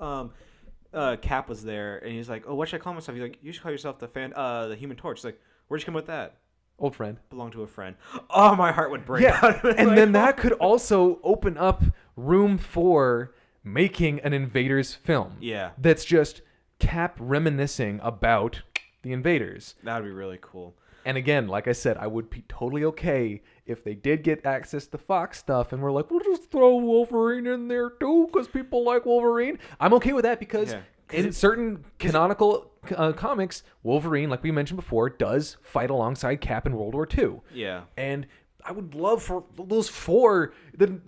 A: Cap was there, and he's like, oh, what should I call myself? He's like, you should call yourself the Human Torch. He's like, where'd you come with that?
B: Old friend.
A: Belong to a friend. Oh, my heart would break.
B: Yeah, and then that could also open up room for making an Invaders film.
A: Yeah.
B: That's just Cap reminiscing about the Invaders.
A: That would be really cool.
B: And again, like I said, I would be totally okay if they did get access to Fox stuff and we're like, we'll just throw Wolverine in there too because people like Wolverine. I'm okay with that because in certain canonical comics, Wolverine, like we mentioned before, does fight alongside Cap in World War II.
A: Yeah.
B: And I would love for those 4,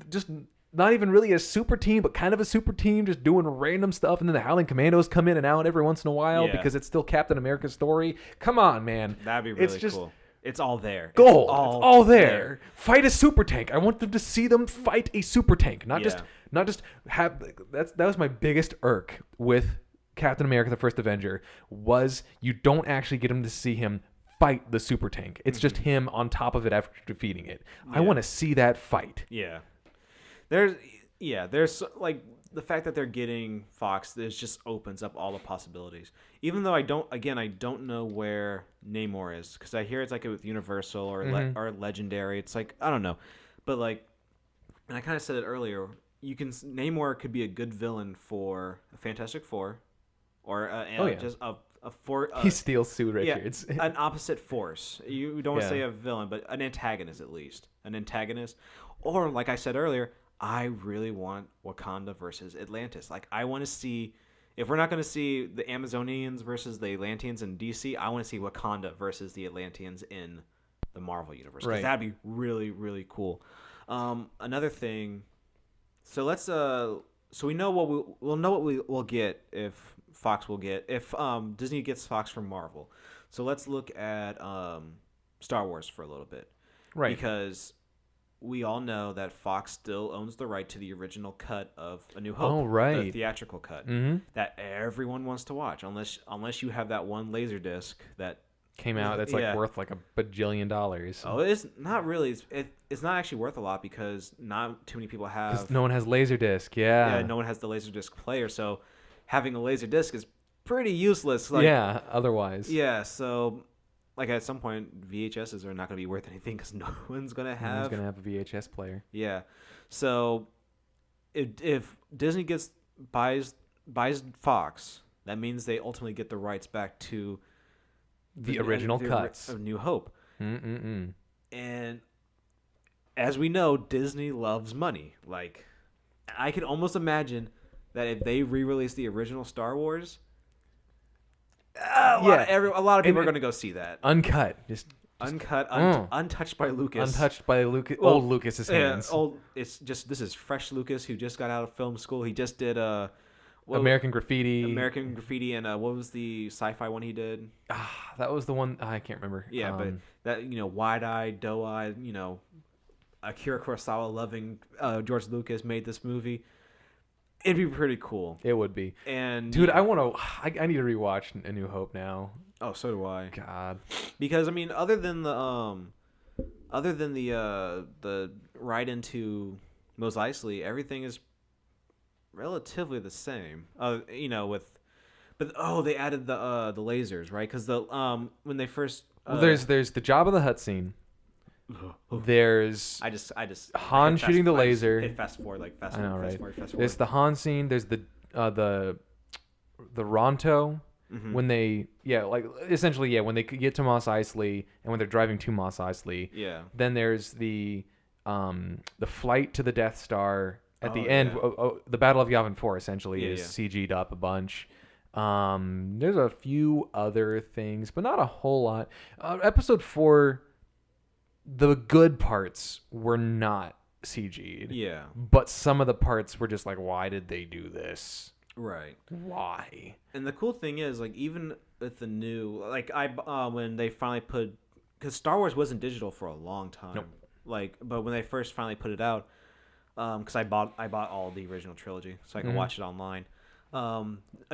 B: just not even really a super team, but kind of a super team, just doing random stuff. And then the Howling Commandos come in and out every once in a while because it's still Captain America's story. Come on, man.
A: That'd be really cool. It's all there.
B: Gold. It's all there. Fight a super tank. I want them to see them fight a super tank. Not just have. That was my biggest irk with Captain America: The First Avenger, was you don't actually get him to see him fight the super tank. It's just him on top of it after defeating it. I want to see that fight.
A: Yeah. There's like the fact that they're getting Fox, this just opens up all the possibilities. Even though I don't know where Namor is, because I hear it's like with Universal or Legendary. It's like, I don't know, but like and I kind of said it earlier. You can Namor could be a good villain for a Fantastic Four, or just a four.
B: He steals Sue
A: Yeah,
B: Richards.
A: an opposite force. You don't want to
B: Yeah.
A: say a villain, but an antagonist at least. An antagonist, or like I said earlier, I really want Wakanda versus Atlantis. Like I want to see. If we're not going to see the Amazonians versus the Atlanteans in DC, I want to see Wakanda versus the Atlanteans in the Marvel universe. Because
B: Right.
A: that'd be really, really cool. Another thing. So let's so we know we'll know what we'll get if Fox will get if Disney gets Fox from Marvel. So let's look at Star Wars for a little bit.
B: Right.
A: Because we all know that Fox still owns the right to the original cut of A New Hope.
B: Oh, right.
A: The theatrical cut
B: Mm-hmm.
A: that everyone wants to watch, unless you have that one laser disc that
B: Came out that's like worth like $1 bajillion.
A: Oh, it's not really. It's not actually worth a lot because not too many people have.
B: No one has Laserdisc. Yeah.
A: Yeah, no one has the laserdisc player, so having a laserdisc is pretty useless. Like,
B: yeah. Otherwise.
A: Yeah, so like at some point VHSs are not going to be worth anything because no one's going to have.
B: No one's gonna have a VHS player.
A: Yeah, so if Disney buys Fox, that means they ultimately get the rights back to
B: The original cuts
A: of New Hope.
B: Mm-mm-mm.
A: And as we know, Disney loves money. Like, I can almost imagine that if they re-release the original Star Wars, a lot of people are going to go see that.
B: Uncut, just
A: Uncut, untouched by Lucas.
B: Untouched by Lucas. Well, old Lucas's hands.
A: It's just this is fresh Lucas who just got out of film school. He just did
B: American Graffiti.
A: And what was the sci-fi one he did?
B: That was the one I can't remember.
A: Yeah, but that wide-eyed, doe-eyed, Akira Kurosawa loving George Lucas made this movie. It'd be pretty cool.
B: It would be.
A: And
B: dude, I need to rewatch A New Hope now.
A: Oh, so do I.
B: God.
A: Because I mean, other than the ride into Mos Eisley, everything is relatively the same. They added the lasers, right? Because when they first
B: there's the Jabba the Hutt scene. There's
A: I just
B: Han shooting the laser.
A: Hit fast forward.
B: There's the Han scene. There's the Ronto. Mm-hmm. When they when they get to Mos Eisley and when they're driving to Mos Eisley.
A: Yeah. Then
B: there's the flight to the Death Star at the end. The Battle of Yavin 4 essentially is CG'd up a bunch. There's a few other things, but not a whole lot. Episode 4, the good parts were not CG'd.
A: Yeah.
B: But some of the parts were just like, why did they do this?
A: Right.
B: Why?
A: And the cool thing is, like, even with the new, like, when they finally because Star Wars wasn't digital for a long time.
B: Nope.
A: Like, but when they first finally put it out, because I bought all the original trilogy so I can watch it online. A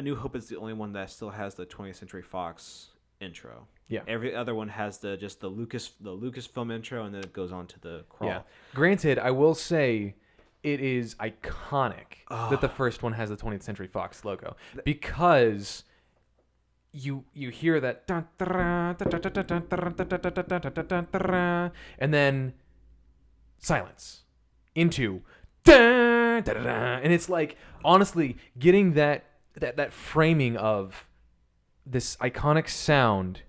A: New Hope is the only one that still has the 20th Century Fox intro.
B: Yeah.
A: Every other one has the Lucasfilm intro, and then it goes on to the crawl.
B: Yeah. Granted, I will say it is iconic that the first one has the 20th Century Fox logo because you hear that and then silence into and it's like, honestly, getting that framing of this iconic sound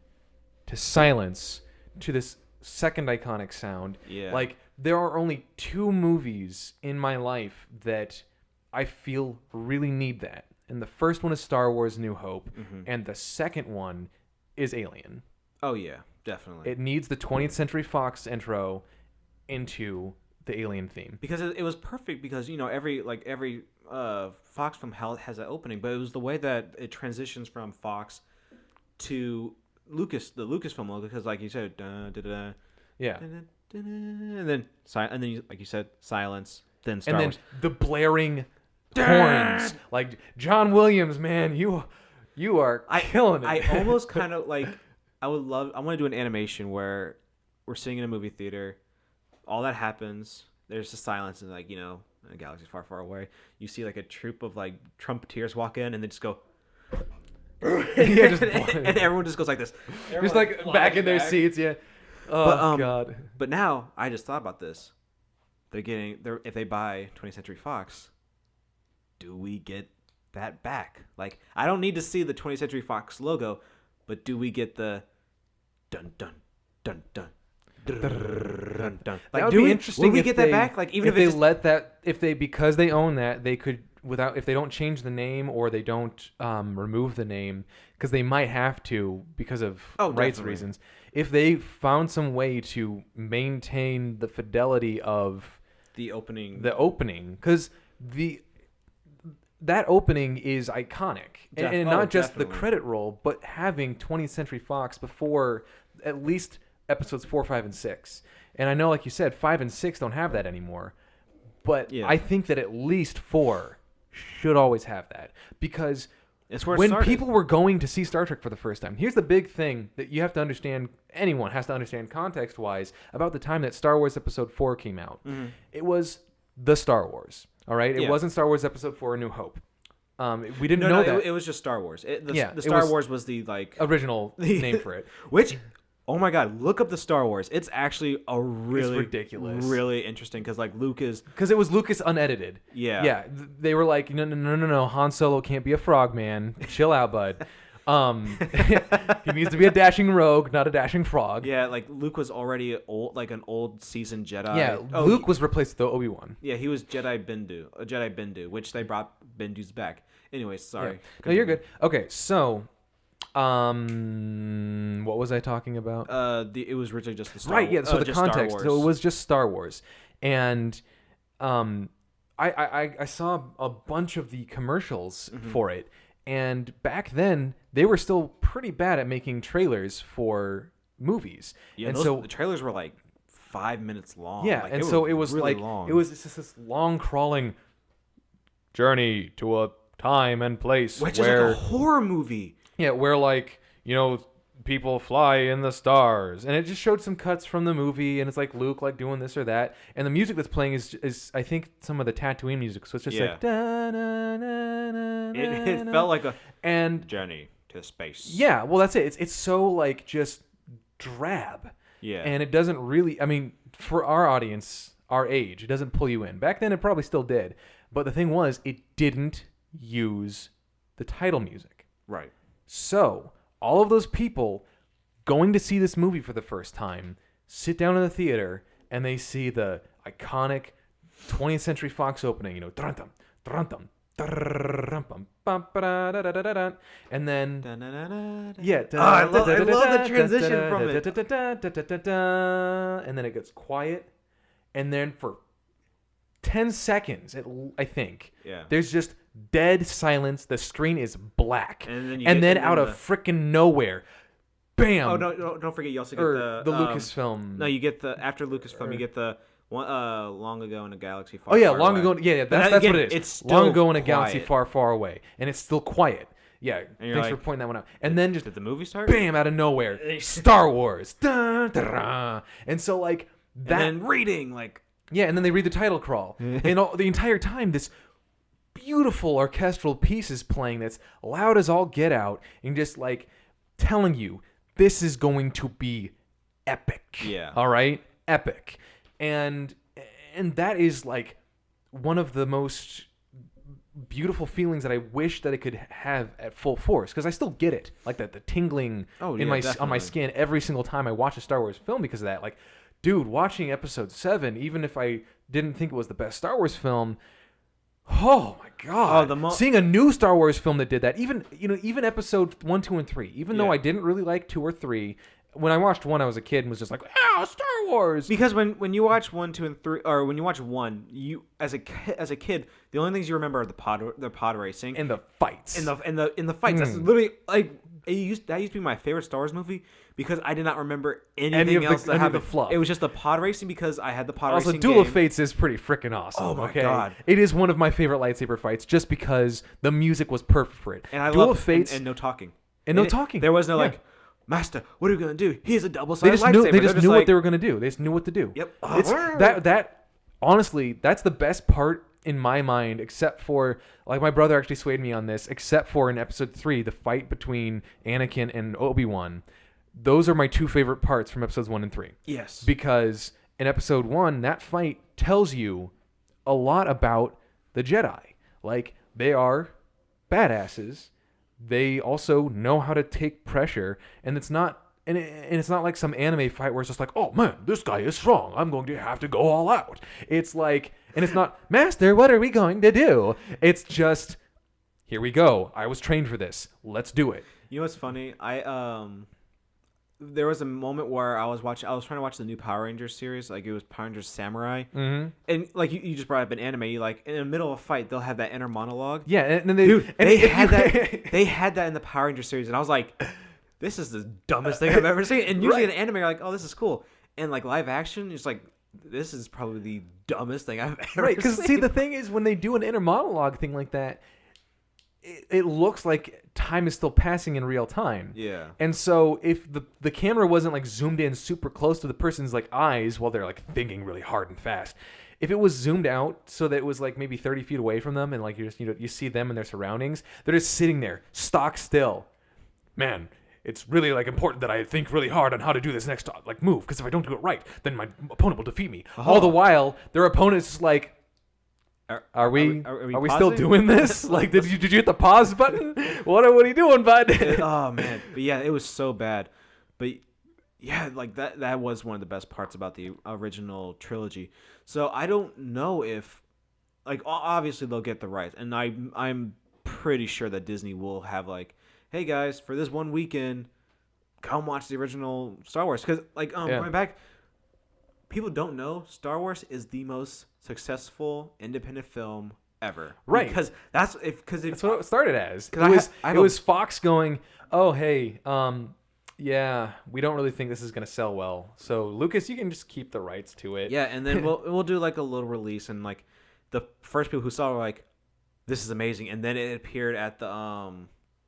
B: to silence to this second iconic sound.
A: Yeah.
B: Like, there are only 2 movies in my life that I feel really need that. And the first one is Star Wars New Hope, and the second one is Alien.
A: Oh yeah, definitely.
B: It needs the 20th Century Fox intro into the Alien theme.
A: Because it was perfect because, every Fox film has that opening, but it was the way that it transitions from Fox to the Lucasfilm logo, because like you said,
B: Yeah.
A: And then like you said, silence, then Star Wars.
B: And then the blaring horns. Like, John Williams, man, you are killing it.
A: I almost kind of like, I want to do an animation where we're sitting in a movie theater, all that happens, there's just silence, and like, in a galaxy far, far away, you see like a troop of like trumpeters walk in, and they just go and everyone just goes like this.
B: Just like back in their seats, yeah. Oh, God.
A: But now I just thought about this. if they buy 20th Century Fox, do we get that back? Like, I don't need to see the 20th Century Fox logo, but do we get the dun dun dun dun? Dun, dun. Like,
B: that would be interesting.
A: Will we get that back? Like, even if
B: they
A: just...
B: let that, because they own that, they could if they don't change the name or they don't remove the name, because they might have to because of rights reasons. If they found some way to maintain the fidelity of
A: the opening,
B: because that opening is iconic, and not just the credit roll, but having 20th Century Fox before at least episodes 4, 5, and 6. And I know, like you said, 5 and 6 don't have that anymore. But I think that at least 4 should always have that. Because when people were going to see Star Trek for the first time, here's the big thing that you have to understand, anyone has to understand context-wise, about the time that Star Wars Episode 4 came out. Mm-hmm. It was the Star Wars, all right? It wasn't Star Wars Episode 4 A New Hope. We didn't know that.
A: It was just Star Wars. The Star Wars was the
B: original name for it.
A: Which... Oh my God! Look up the Star Wars. It's actually it's
B: ridiculous,
A: really interesting because Luke is
B: because it was Lucas unedited.
A: Yeah.
B: They were like, no. Han Solo can't be a frogman. Chill out, bud. He needs to be a dashing rogue, not a dashing frog.
A: Yeah, Luke was already an old seasoned Jedi.
B: Yeah, Luke was replaced with Obi-Wan.
A: Yeah, he was Jedi Bendu, which they brought Bendu's back. Anyways, sorry.
B: Yeah. No, you're good. Okay, so. What was I talking about?
A: It was originally just the Star Wars.
B: Right, yeah. So the context. So it was just Star Wars, and I saw a bunch of the commercials for it, and back then they were still pretty bad at making trailers for movies.
A: Yeah, and so the trailers were 5 minutes long.
B: Yeah, and so it was
A: really long.
B: It was just this long crawling journey to a time and place
A: which is like a horror movie.
B: Yeah, where people fly in the stars, and it just showed some cuts from the movie, and it's Luke doing this or that, and the music that's playing is I think some of the Tatooine music, so it's just it
A: felt like a journey to space.
B: Yeah, well that's it. It's so just drab.
A: Yeah,
B: and it doesn't really. I mean, for our audience, our age, it doesn't pull you in. Back then, it probably still did, but the thing was, it didn't use the title music.
A: Right.
B: So, all of those people going to see this movie for the first time sit down in the theater and they see the iconic 20th Century Fox opening, and then
A: I love the transition from it.
B: And then it gets quiet, and then for 10 seconds, I think, there's just dead silence. The screen is black, and then out of freaking nowhere, bam!
A: Oh no! Don't forget, you also get
B: the Lucasfilm.
A: No, you get after Lucasfilm, you get the one Long Ago in a Galaxy Far.
B: Oh yeah,
A: far
B: Long
A: away.
B: Ago. Yeah, that's what it is. It's Long Ago in a Galaxy Far, far away, and it's still quiet. Yeah, thanks for pointing that one out. And then just
A: did the movie start?
B: Bam! Out of nowhere, Star Wars. Dun, dun, dun. And so that.
A: And then reading
B: Yeah, and then they read the title crawl, and the entire time this beautiful orchestral piece is playing that's loud as all get out, and just telling you this is going to be epic.
A: Yeah.
B: All right, epic, and that is one of the most beautiful feelings that I wish that I could have at full force, because I still get it, the tingling on my skin every single time I watch a Star Wars film because of that. Dude, watching Episode 7, even if I didn't think it was the best Star Wars film, oh my God! Seeing a new Star Wars film that did that, even Episode 1, 2, and 3, even though I didn't really like 2 or 3, when I watched 1, I was a kid and was just Star Wars.
A: Because when you watch 1, 2, and 3, or when you watch 1, you as a kid, the only things you remember are the pod racing
B: and the fights.
A: In the fights, that's literally that used to be my favorite Star Wars movie, because I did not remember anything else that happened.
B: Fluff.
A: It was just the pod racing, because I had the pod racing.
B: Also, Duel of Fates is pretty freaking awesome.
A: Oh my God!
B: It is one of my favorite lightsaber fights, just because the music was perfect for it.
A: And I
B: Duel
A: love
B: of Fates
A: and no talking.
B: There
A: was no Master, what are we gonna do? He's a double-sided lightsaber.
B: They just knew what they were gonna do. They just knew what to do.
A: Yep.
B: That honestly, that's the best part in my mind, except for my brother actually swayed me on this. Except for in Episode 3, the fight between Anakin and Obi-Wan. Those are my two favorite parts from Episodes 1 and 3.
A: Yes.
B: Because in episode 1, that fight tells you a lot about the Jedi. Like, they are badasses. They also know how to take pressure, and it's not like some anime fight where it's just like, oh man, this guy is strong, I'm going to have to go all out. It's like, and it's not, Master, what are we going to do? It's just, here we go. I was trained for this. Let's do it.
A: You know what's funny? There was a moment where I was trying to watch the new Power Rangers series, like it was Power Rangers Samurai, and like you just brought up an anime. You like in the middle of a fight, they'll have that inner monologue.
B: Yeah, and
A: they had that. They had that in the Power Rangers series, and I was like, this is the dumbest thing I've ever seen. And usually in anime, you're like, oh, this is cool. And like live action, it's like, this is probably the dumbest thing I've ever seen.
B: Right, because see, the thing is, when they do an inner monologue thing like that, it looks like time is still passing in real time.
A: Yeah.
B: And so if the camera wasn't like zoomed in super close to the person's like eyes while they're like thinking really hard and fast, if it was zoomed out so that it was like maybe 30 feet away from them and like you just you see them and their surroundings, they're just sitting there stock still. Man, it's really like important that I think really hard on how to do this next like move, because if I don't do it right, then my opponent will defeat me. All the while their opponent's like, Are we still doing this? Like, did you hit the pause button? What are you doing, bud?
A: Oh man, but yeah, it was so bad. But yeah, like that was one of the best parts about the original trilogy. So I don't know if, like, obviously they'll get the rights, and I'm pretty sure that Disney will have like, hey guys, for this one weekend, come watch the original Star Wars, because like going back. People don't know Star Wars is the most successful independent film ever.
B: Right.
A: Because that's what it
B: started as. It was Fox going, oh, hey, yeah, we don't really think this is going to sell well. So, Lucas, you can just keep the rights to it.
A: Yeah, and then we'll do like a little release, and like the first people who saw it were like, this is amazing. And then it appeared at the,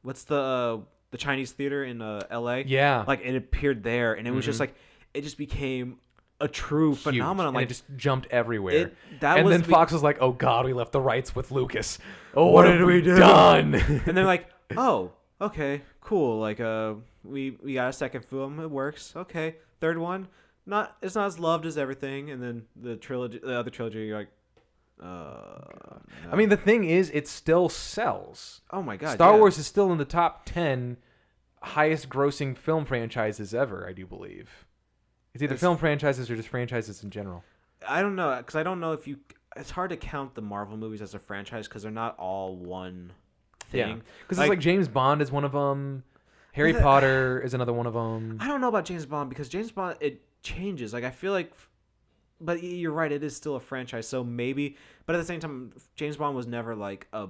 A: what's the Chinese theater in LA?
B: Yeah.
A: Like it appeared there, and it was just like, it just became a true phenomenon. Like,
B: it just jumped everywhere. Then Fox was like, "Oh God, we left the rights with Lucas. Oh,
A: what did we do?"
B: Done.
A: And they're like, "Oh, okay, cool. Like, we got a second film. It works. Okay, third one, it's not as loved as everything." And then the other trilogy, you're like, no.
B: I mean, the thing is, it still sells.
A: Oh my God,
B: Star Wars is still in the top 10 highest-grossing film franchises ever, I do believe. It's either film franchises or just franchises in general.
A: I don't know, because I don't know if you... It's hard to count the Marvel movies as a franchise because they're not all one thing.
B: Yeah, because it's like James Bond is one of them. Harry Potter is another one of them.
A: I don't know about James Bond, because James Bond, it changes. Like, I feel like... But you're right, it is still a franchise, so maybe... But at the same time, James Bond was never like a...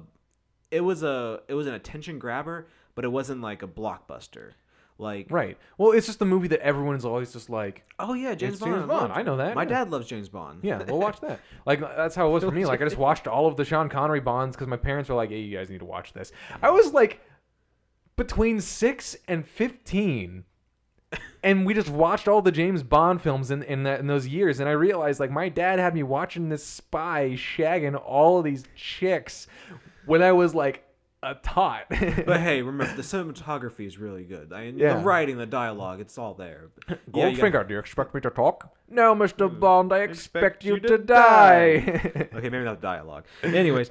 A: It was an attention grabber, but it wasn't like a blockbuster. Like,
B: right. Well, it's just the movie that everyone's always just like,
A: oh yeah, James Bond.
B: James Bond. I know that.
A: My dad loves James Bond.
B: Yeah, we'll watch that. Like, that's how it was for me. Like, I just watched all of the Sean Connery Bonds because my parents were like, hey, you guys need to watch this. I was like between 6 and 15, and we just watched all the James Bond films in those years, and I realized like my dad had me watching this spy shagging all of these chicks when I was like a tot.
A: But hey, remember, the cinematography is really good. The writing, the dialogue, it's all there.
B: Goldfinger, do you expect me to talk? No, Mr. Bond, I expect you to die.
A: Okay, maybe not the dialogue. Anyways,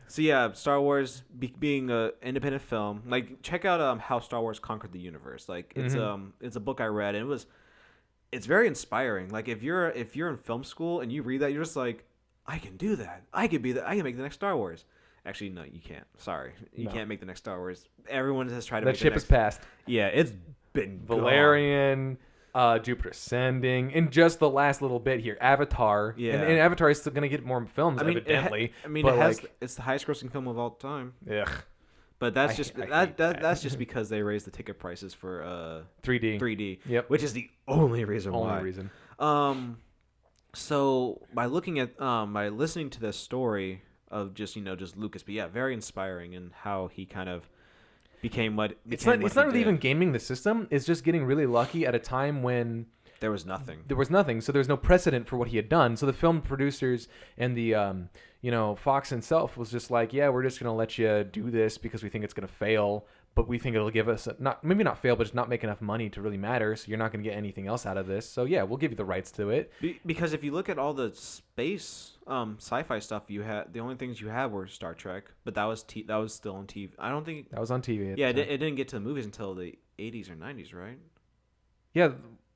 A: so yeah, Star Wars being an independent film, like check out How Star Wars Conquered the Universe. Like it's a book I read, and it's very inspiring. Like if you're in film school and you read that, you're just like, I can do that. I can make the next Star Wars. Actually, no, you can't. Sorry. You can't make the next Star Wars. Everyone has tried to make the next...
B: That ship has passed.
A: Yeah, it's been
B: Valerian, Jupiter Ascending, and just the last little bit here, Avatar. Yeah. And Avatar is still going to get more films, evidently.
A: It's the highest grossing film of all time.
B: Ugh.
A: But that's that's just because they raised the ticket prices for 3D.
B: Yep.
A: Which is the only reason why.
B: Only reason.
A: So by listening to this story of just Lucas, but yeah, very inspiring in how he kind of became what
B: it's not really even gaming the system. It's just getting really lucky at a time when
A: there was nothing.
B: So there's no precedent for what he had done. So the film producers and the Fox himself was just like, yeah, we're just gonna let you do this because we think it's gonna fail. but we think it'll give us maybe not fail, but just not make enough money to really matter. So you're not going to get anything else out of this. So yeah, we'll give you the rights to it.
A: Because if you look at all the space sci-fi stuff you had, the only things you had were Star Trek, but that was still on TV. I don't think
B: that was on TV.
A: Yeah, it didn't get to the movies until the 80s or 90s, right?
B: Yeah.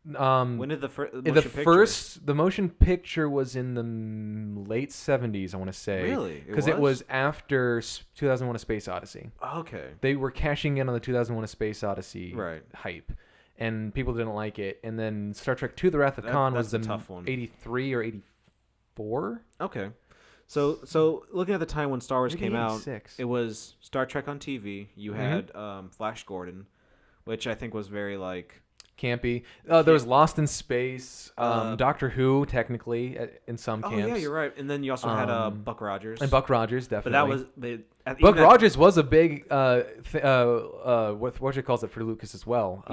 A: When did the
B: motion picture was in the late 70s, I want to say.
A: Really?
B: Because it was after 2001: A Space Odyssey.
A: Okay.
B: They were cashing in on the 2001: A Space Odyssey
A: right.
B: hype, and people didn't like it. And then Star Trek II: The Wrath of Khan was the
A: tough one.
B: 83 or 84.
A: Okay. So looking at the time when Star Wars
B: Maybe
A: came
B: 86.
A: out, it was Star Trek on TV. You had Flash Gordon, which I think was very like
B: campy. There was Lost in Space, Doctor Who, technically, in some camps.
A: Oh yeah, you're right. And then you also had Buck Rogers.
B: And Buck Rogers, definitely.
A: But that was
B: Buck Rogers was a big what you calls it for Lucas as well.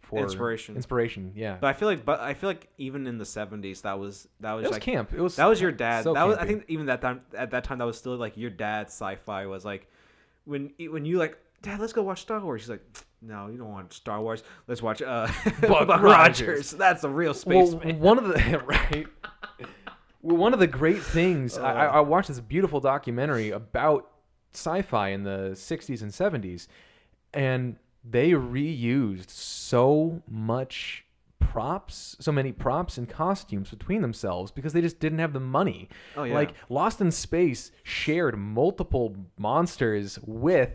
B: For inspiration. Yeah.
A: But I feel like even in the 70s, that was like
B: camp.
A: That was your dad.
B: So
A: that was, I think even at that time that was still like your dad's sci-fi was like when you like, Dad, let's go watch Star Wars. He's like, no, you don't want Star Wars. Let's watch Buck Rogers. That's a real spaceman.
B: One of the right. One of the great things I watched this beautiful documentary about sci-fi in the 60s and 70s, and they reused so many props and costumes between themselves because they just didn't have the money.
A: Oh yeah.
B: Like Lost in Space shared multiple monsters with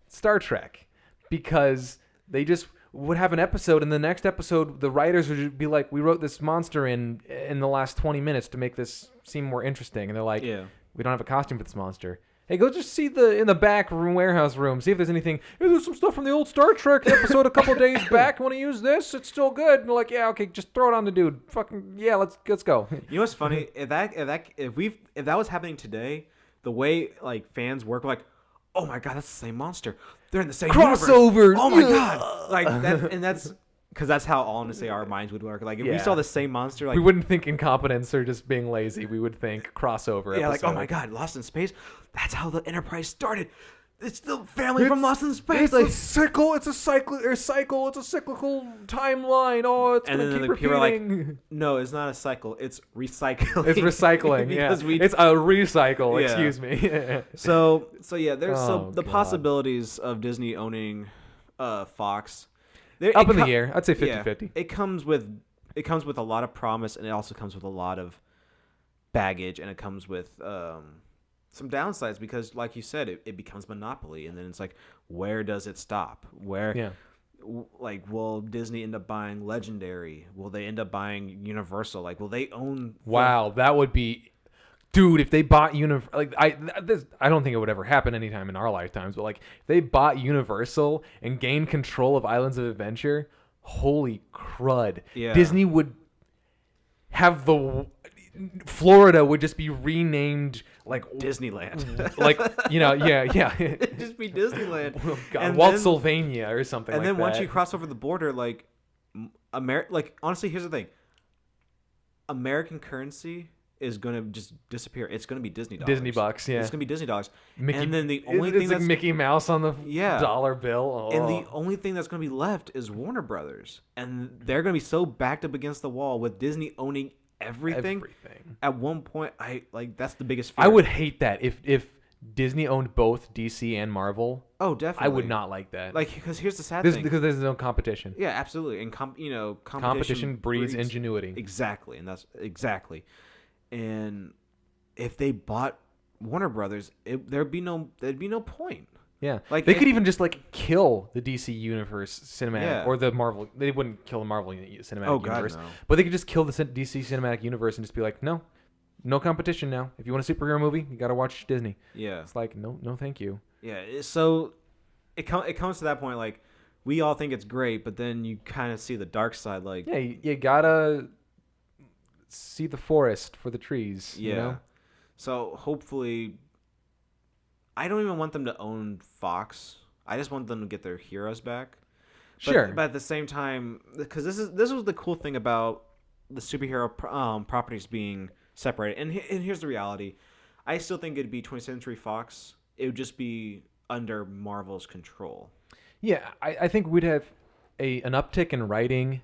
B: Star Trek because they just would have an episode, and the next episode the writers would be like, we wrote this monster in the last 20 minutes to make this seem more interesting, and they're like, we don't have a costume for this monster. Hey, go just see in the back room, warehouse room, see if there's anything. Hey, there's some stuff from the old Star Trek episode a couple days back. Want to use this? It's still good. And they're like, yeah, okay, just throw it on the dude. Fucking yeah, let's go.
A: You know what's funny? If that was happening today, the way like fans work, like, oh my god, that's the same monster. They're in the same
B: crossover.
A: Universe. Oh my god, like that, and that's because that's how honestly our minds would work. Like if we saw the same monster, like
B: we wouldn't think incompetence or just being lazy. We would think crossover.
A: Yeah,
B: episode.
A: like oh my god, Lost in Space. That's how the Enterprise started. It's the family from Lost in Space.
B: It's a cycle. It's a cycle. It's a cyclical timeline. Oh, it's gonna keep repeating. People are like,
A: no, it's not a cycle. It's recycling.
B: It's recycling. Yeah, it's a recycle.
A: Yeah.
B: Excuse me.
A: so yeah, there's the possibilities of Disney owning Fox.
B: Up in the air. I'd say 50-50.
A: Yeah, it comes with a lot of promise, and it also comes with a lot of baggage, and it comes with some downsides because, like you said, it becomes monopoly, and then it's like, where does it stop? Like, will Disney end up buying Legendary? Will they end up buying Universal? Like, will they own?
B: Wow, that would be, dude. If they bought Universal, I don't think it would ever happen anytime in our lifetimes. But like, if they bought Universal and gained control of Islands of Adventure, holy crud!
A: Yeah.
B: Disney would have Florida would just be renamed like
A: Disneyland.
B: Like, yeah.
A: It'd just be Disneyland.
B: Oh, God, Waltzylvania or something like that.
A: And then once you cross over the border, like, honestly, here's the thing. American currency is going to just disappear. It's going to be Disney dollars.
B: Disney bucks, yeah.
A: It's going to be Disney dollars.
B: Mickey,
A: and then the only thing
B: it's
A: that's
B: like Mickey Mouse on the dollar bill. Oh.
A: And the only thing that's going to be left is Warner Brothers. And they're going to be so backed up against the wall with Disney owning everything. At one point, that's the biggest fear.
B: I would hate that if Disney owned both DC and Marvel.
A: Oh, definitely.
B: I would not like that.
A: Like, because here's the sad thing.
B: Because there's no competition.
A: Yeah, absolutely. And
B: competition breeds ingenuity.
A: Exactly, and that's exactly. And if they bought Warner Brothers, there'd be no point.
B: Yeah, like they could even just like kill the DC universe cinematic or the Marvel. They wouldn't kill the Marvel cinematic universe,
A: no.
B: But they could just kill the DC cinematic universe and just be like, no competition now. If you want a superhero movie, you got to watch Disney.
A: Yeah,
B: it's like no, thank you.
A: Yeah, so it comes to that point. Like, we all think it's great, but then you kind of see the dark side. Like,
B: yeah, you gotta see the forest for the trees.
A: Yeah.
B: You know?
A: So hopefully, I don't even want them to own Fox. I just want them to get their heroes back. But at the same time, because this was the cool thing about the superhero properties being separated. And here's the reality. I still think it'd be 20th Century Fox. It would just be under Marvel's control.
B: Yeah, I think we'd have an uptick in writing,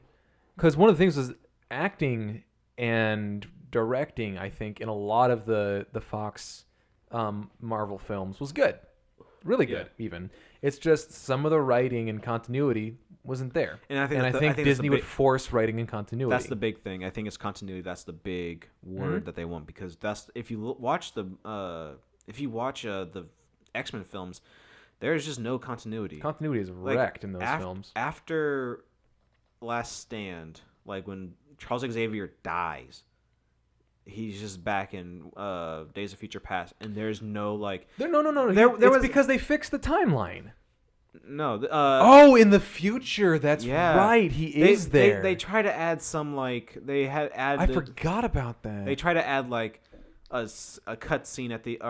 B: because one of the things was acting and directing. I think in a lot of the Fox Marvel films was good, really good. Even it's just some of the writing and continuity wasn't there,
A: and I
B: think Disney would force writing and continuity.
A: That's the big thing. I think it's continuity. That's the big word that they want, because that's if you watch the X-Men films, there's just no continuity.
B: Continuity is wrecked in those films.
A: After Last Stand, like when Charles Xavier dies, he's just back in Days of Future Past, and there's no like.
B: No. It's because they fixed the timeline.
A: No.
B: In the future, that's right. He is there.
A: They try to add some like they had added.
B: I forgot about that.
A: They try to add like a cut scene at the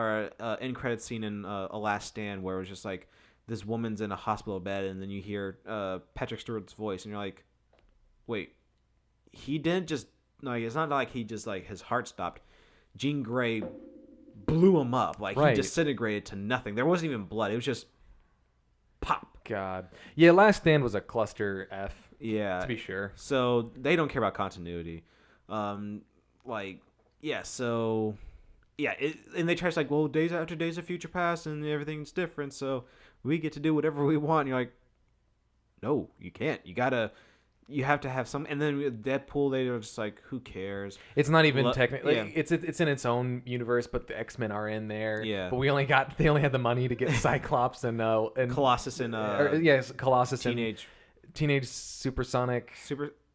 A: end credit scene in A Last Stand, where it was just like this woman's in a hospital bed, and then you hear Patrick Stewart's voice, and you're like, wait, he didn't just like it's not like he just like his heart stopped. Jean Grey blew him up, like he disintegrated to nothing. There wasn't even blood. It was just pop.
B: God. Yeah, Last Stand was a cluster F.
A: Yeah.
B: To be sure.
A: So they don't care about continuity. And they try to like, well, days after Days of Future Past and everything's different, so we get to do whatever we want. And you're like, no, you can't. You have to have some. And then with Deadpool, they're just like, who cares?
B: It's not even technically. Yeah. It's in its own universe, but the X-Men are in there.
A: Yeah.
B: But they only had the money to get Cyclops and
A: Colossus and
B: Colossus
A: teenage
B: supersonic.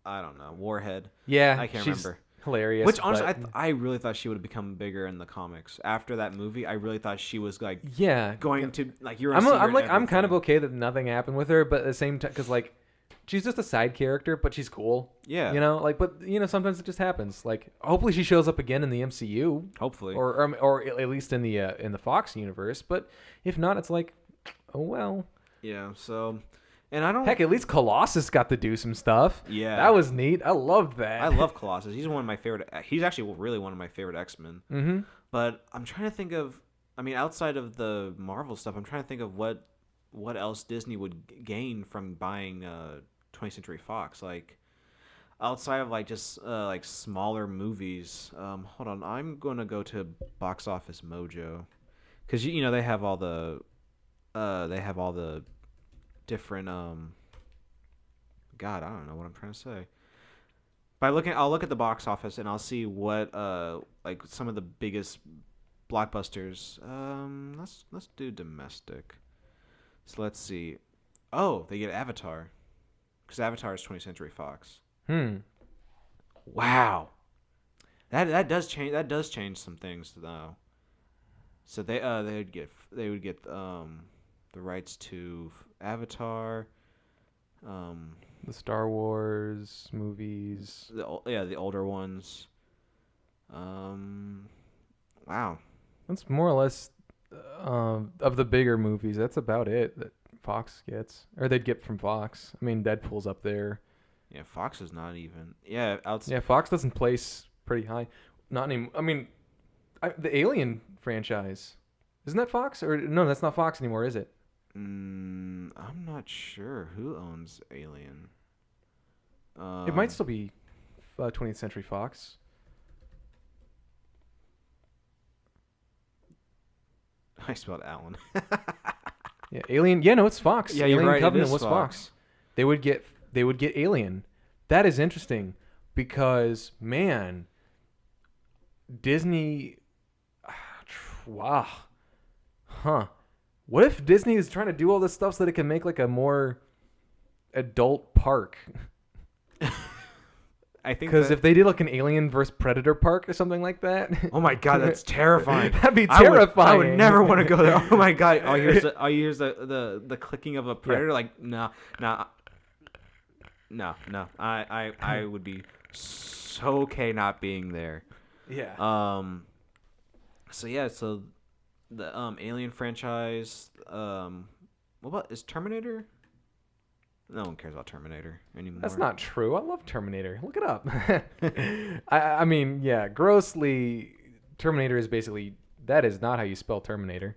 A: I don't know, Warhead.
B: Yeah,
A: I can't remember.
B: Hilarious.
A: Which honestly, I really thought she would have become bigger in the comics after that movie. I really thought she was like going to like you're.
B: I'm kind of okay that nothing happened with her, but at the same time, because like she's just a side character, but she's cool.
A: Yeah.
B: But sometimes it just happens. Like hopefully she shows up again in the MCU.
A: Hopefully.
B: Or at least in the Fox universe. But if not, it's like, oh well.
A: Yeah. So. And I don't.
B: Heck, at least Colossus got to do some stuff.
A: Yeah,
B: that was neat. I loved that.
A: I love Colossus. He's one of my favorite. He's actually really one of my favorite X-Men.
B: Mm-hmm.
A: But I'm trying to think of. I mean, outside of the Marvel stuff, I'm trying to think of what else Disney would gain from buying 20th Century Fox. Like outside of like just like smaller movies. Hold on, I'm gonna go to Box Office Mojo, because they have all the different God, I don't know what I'm trying to say. I'll look at the box office and I'll see what like some of the biggest blockbusters. Let's do domestic. So let's see. Oh, they get Avatar, because Avatar is 20th Century Fox. Wow. That does change some things though. So they would get the rights to Avatar,
B: the Star Wars movies,
A: the older ones. Wow,
B: that's more or less of the bigger movies. That's about it that Fox gets, or they'd get from Fox. I mean, Deadpool's up there.
A: Yeah, Fox is not even. Yeah,
B: Fox doesn't place pretty high. Not anymore. I mean, the Alien franchise, isn't that Fox? Or no, that's not Fox anymore, is it?
A: I'm not sure who owns Alien.
B: It might still be 20th Century Fox.
A: I spelled Alan.
B: Yeah, Alien. Yeah, no, it's Fox.
A: Yeah,
B: Alien
A: you're right.
B: Covenant was Fox. They would get Alien. That is interesting because man, Disney. Wow. Huh. What if Disney is trying to do all this stuff so that it can make like a more adult park?
A: I think
B: because if they did like an Alien versus Predator park or something like that.
A: Oh my god, that's terrifying.
B: That'd be terrifying.
A: I would never want to go there. Oh my god. Oh, here's the clicking of a predator. Yeah. Like no. I would be so okay not being there.
B: Yeah.
A: So the Alien franchise. Is Terminator? No one cares about Terminator anymore.
B: That's not true. I love Terminator. Look it up. I mean, yeah, grossly, Terminator is basically, that is not how you spell Terminator.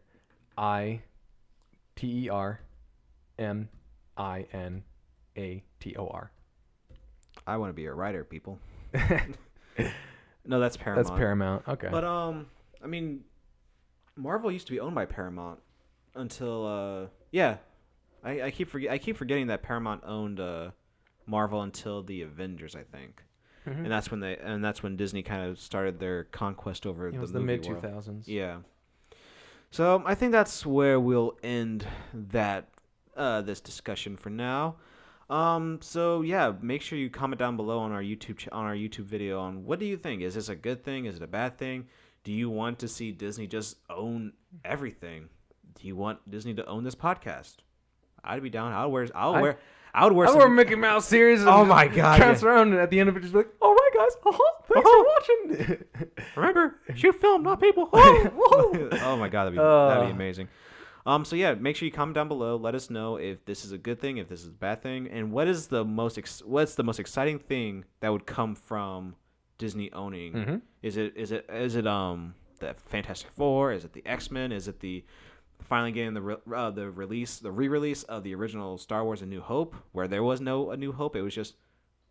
B: ITERM
A: I want to be a writer, people. No, that's Paramount.
B: That's Paramount. Okay.
A: But I mean, Marvel used to be owned by Paramount until I keep forgetting that Paramount owned Marvel until the Avengers, I think.
B: Mm-hmm.
A: And that's when Disney kind of started their conquest over
B: It was
A: the
B: the
A: movie
B: mid
A: world.
B: 2000s.
A: Yeah. So I think that's where we'll end that this discussion for now. So yeah, make sure you comment down below on our YouTube video on what do you think? Is this a good thing? Is it a bad thing? Do you want to see Disney just own everything? Do you want Disney to own this podcast? I'd be down. I would wear
B: I wore a Mickey Mouse series. And
A: oh my god!
B: Bounce around, and at the end of it, just be like, "All right, guys, thanks for watching."
A: Remember, shoot film, not people. Oh my god, that'd be amazing. So yeah, make sure you comment down below. Let us know if this is a good thing, if this is a bad thing, and what's the most exciting thing that would come from Disney owning?
B: Mm-hmm.
A: Is it the Fantastic Four? Is it the X-Men? Is it the finally getting the re-release of the original Star Wars: A New Hope, where there was no A New Hope, it was just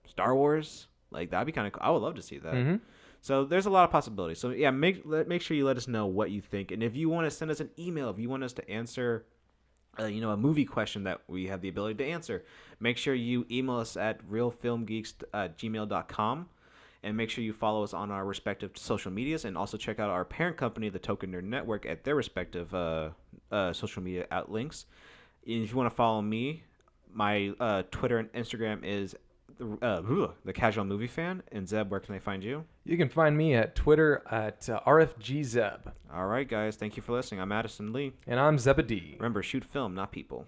A: Star Wars? Like that'd be kind of cool. I would love to see that.
B: Mm-hmm.
A: So there's a lot of possibilities. So yeah, make sure you let us know what you think, and if you want to send us an email, if you want us to answer, a movie question that we have the ability to answer, make sure you email us at realfilmgeeks@gmail.com, and make sure you follow us on our respective social medias, and also check out our parent company, the Token Nerd Network, at their respective social media outlinks. And if you want to follow me, my Twitter and Instagram is the Casual Movie Fan. And Zeb, where can I find you?
B: You can find me at Twitter at RFGZeb.
A: All right, guys. Thank you for listening. I'm Addison Lee.
B: And I'm Zebedee.
A: Remember, shoot film, not people.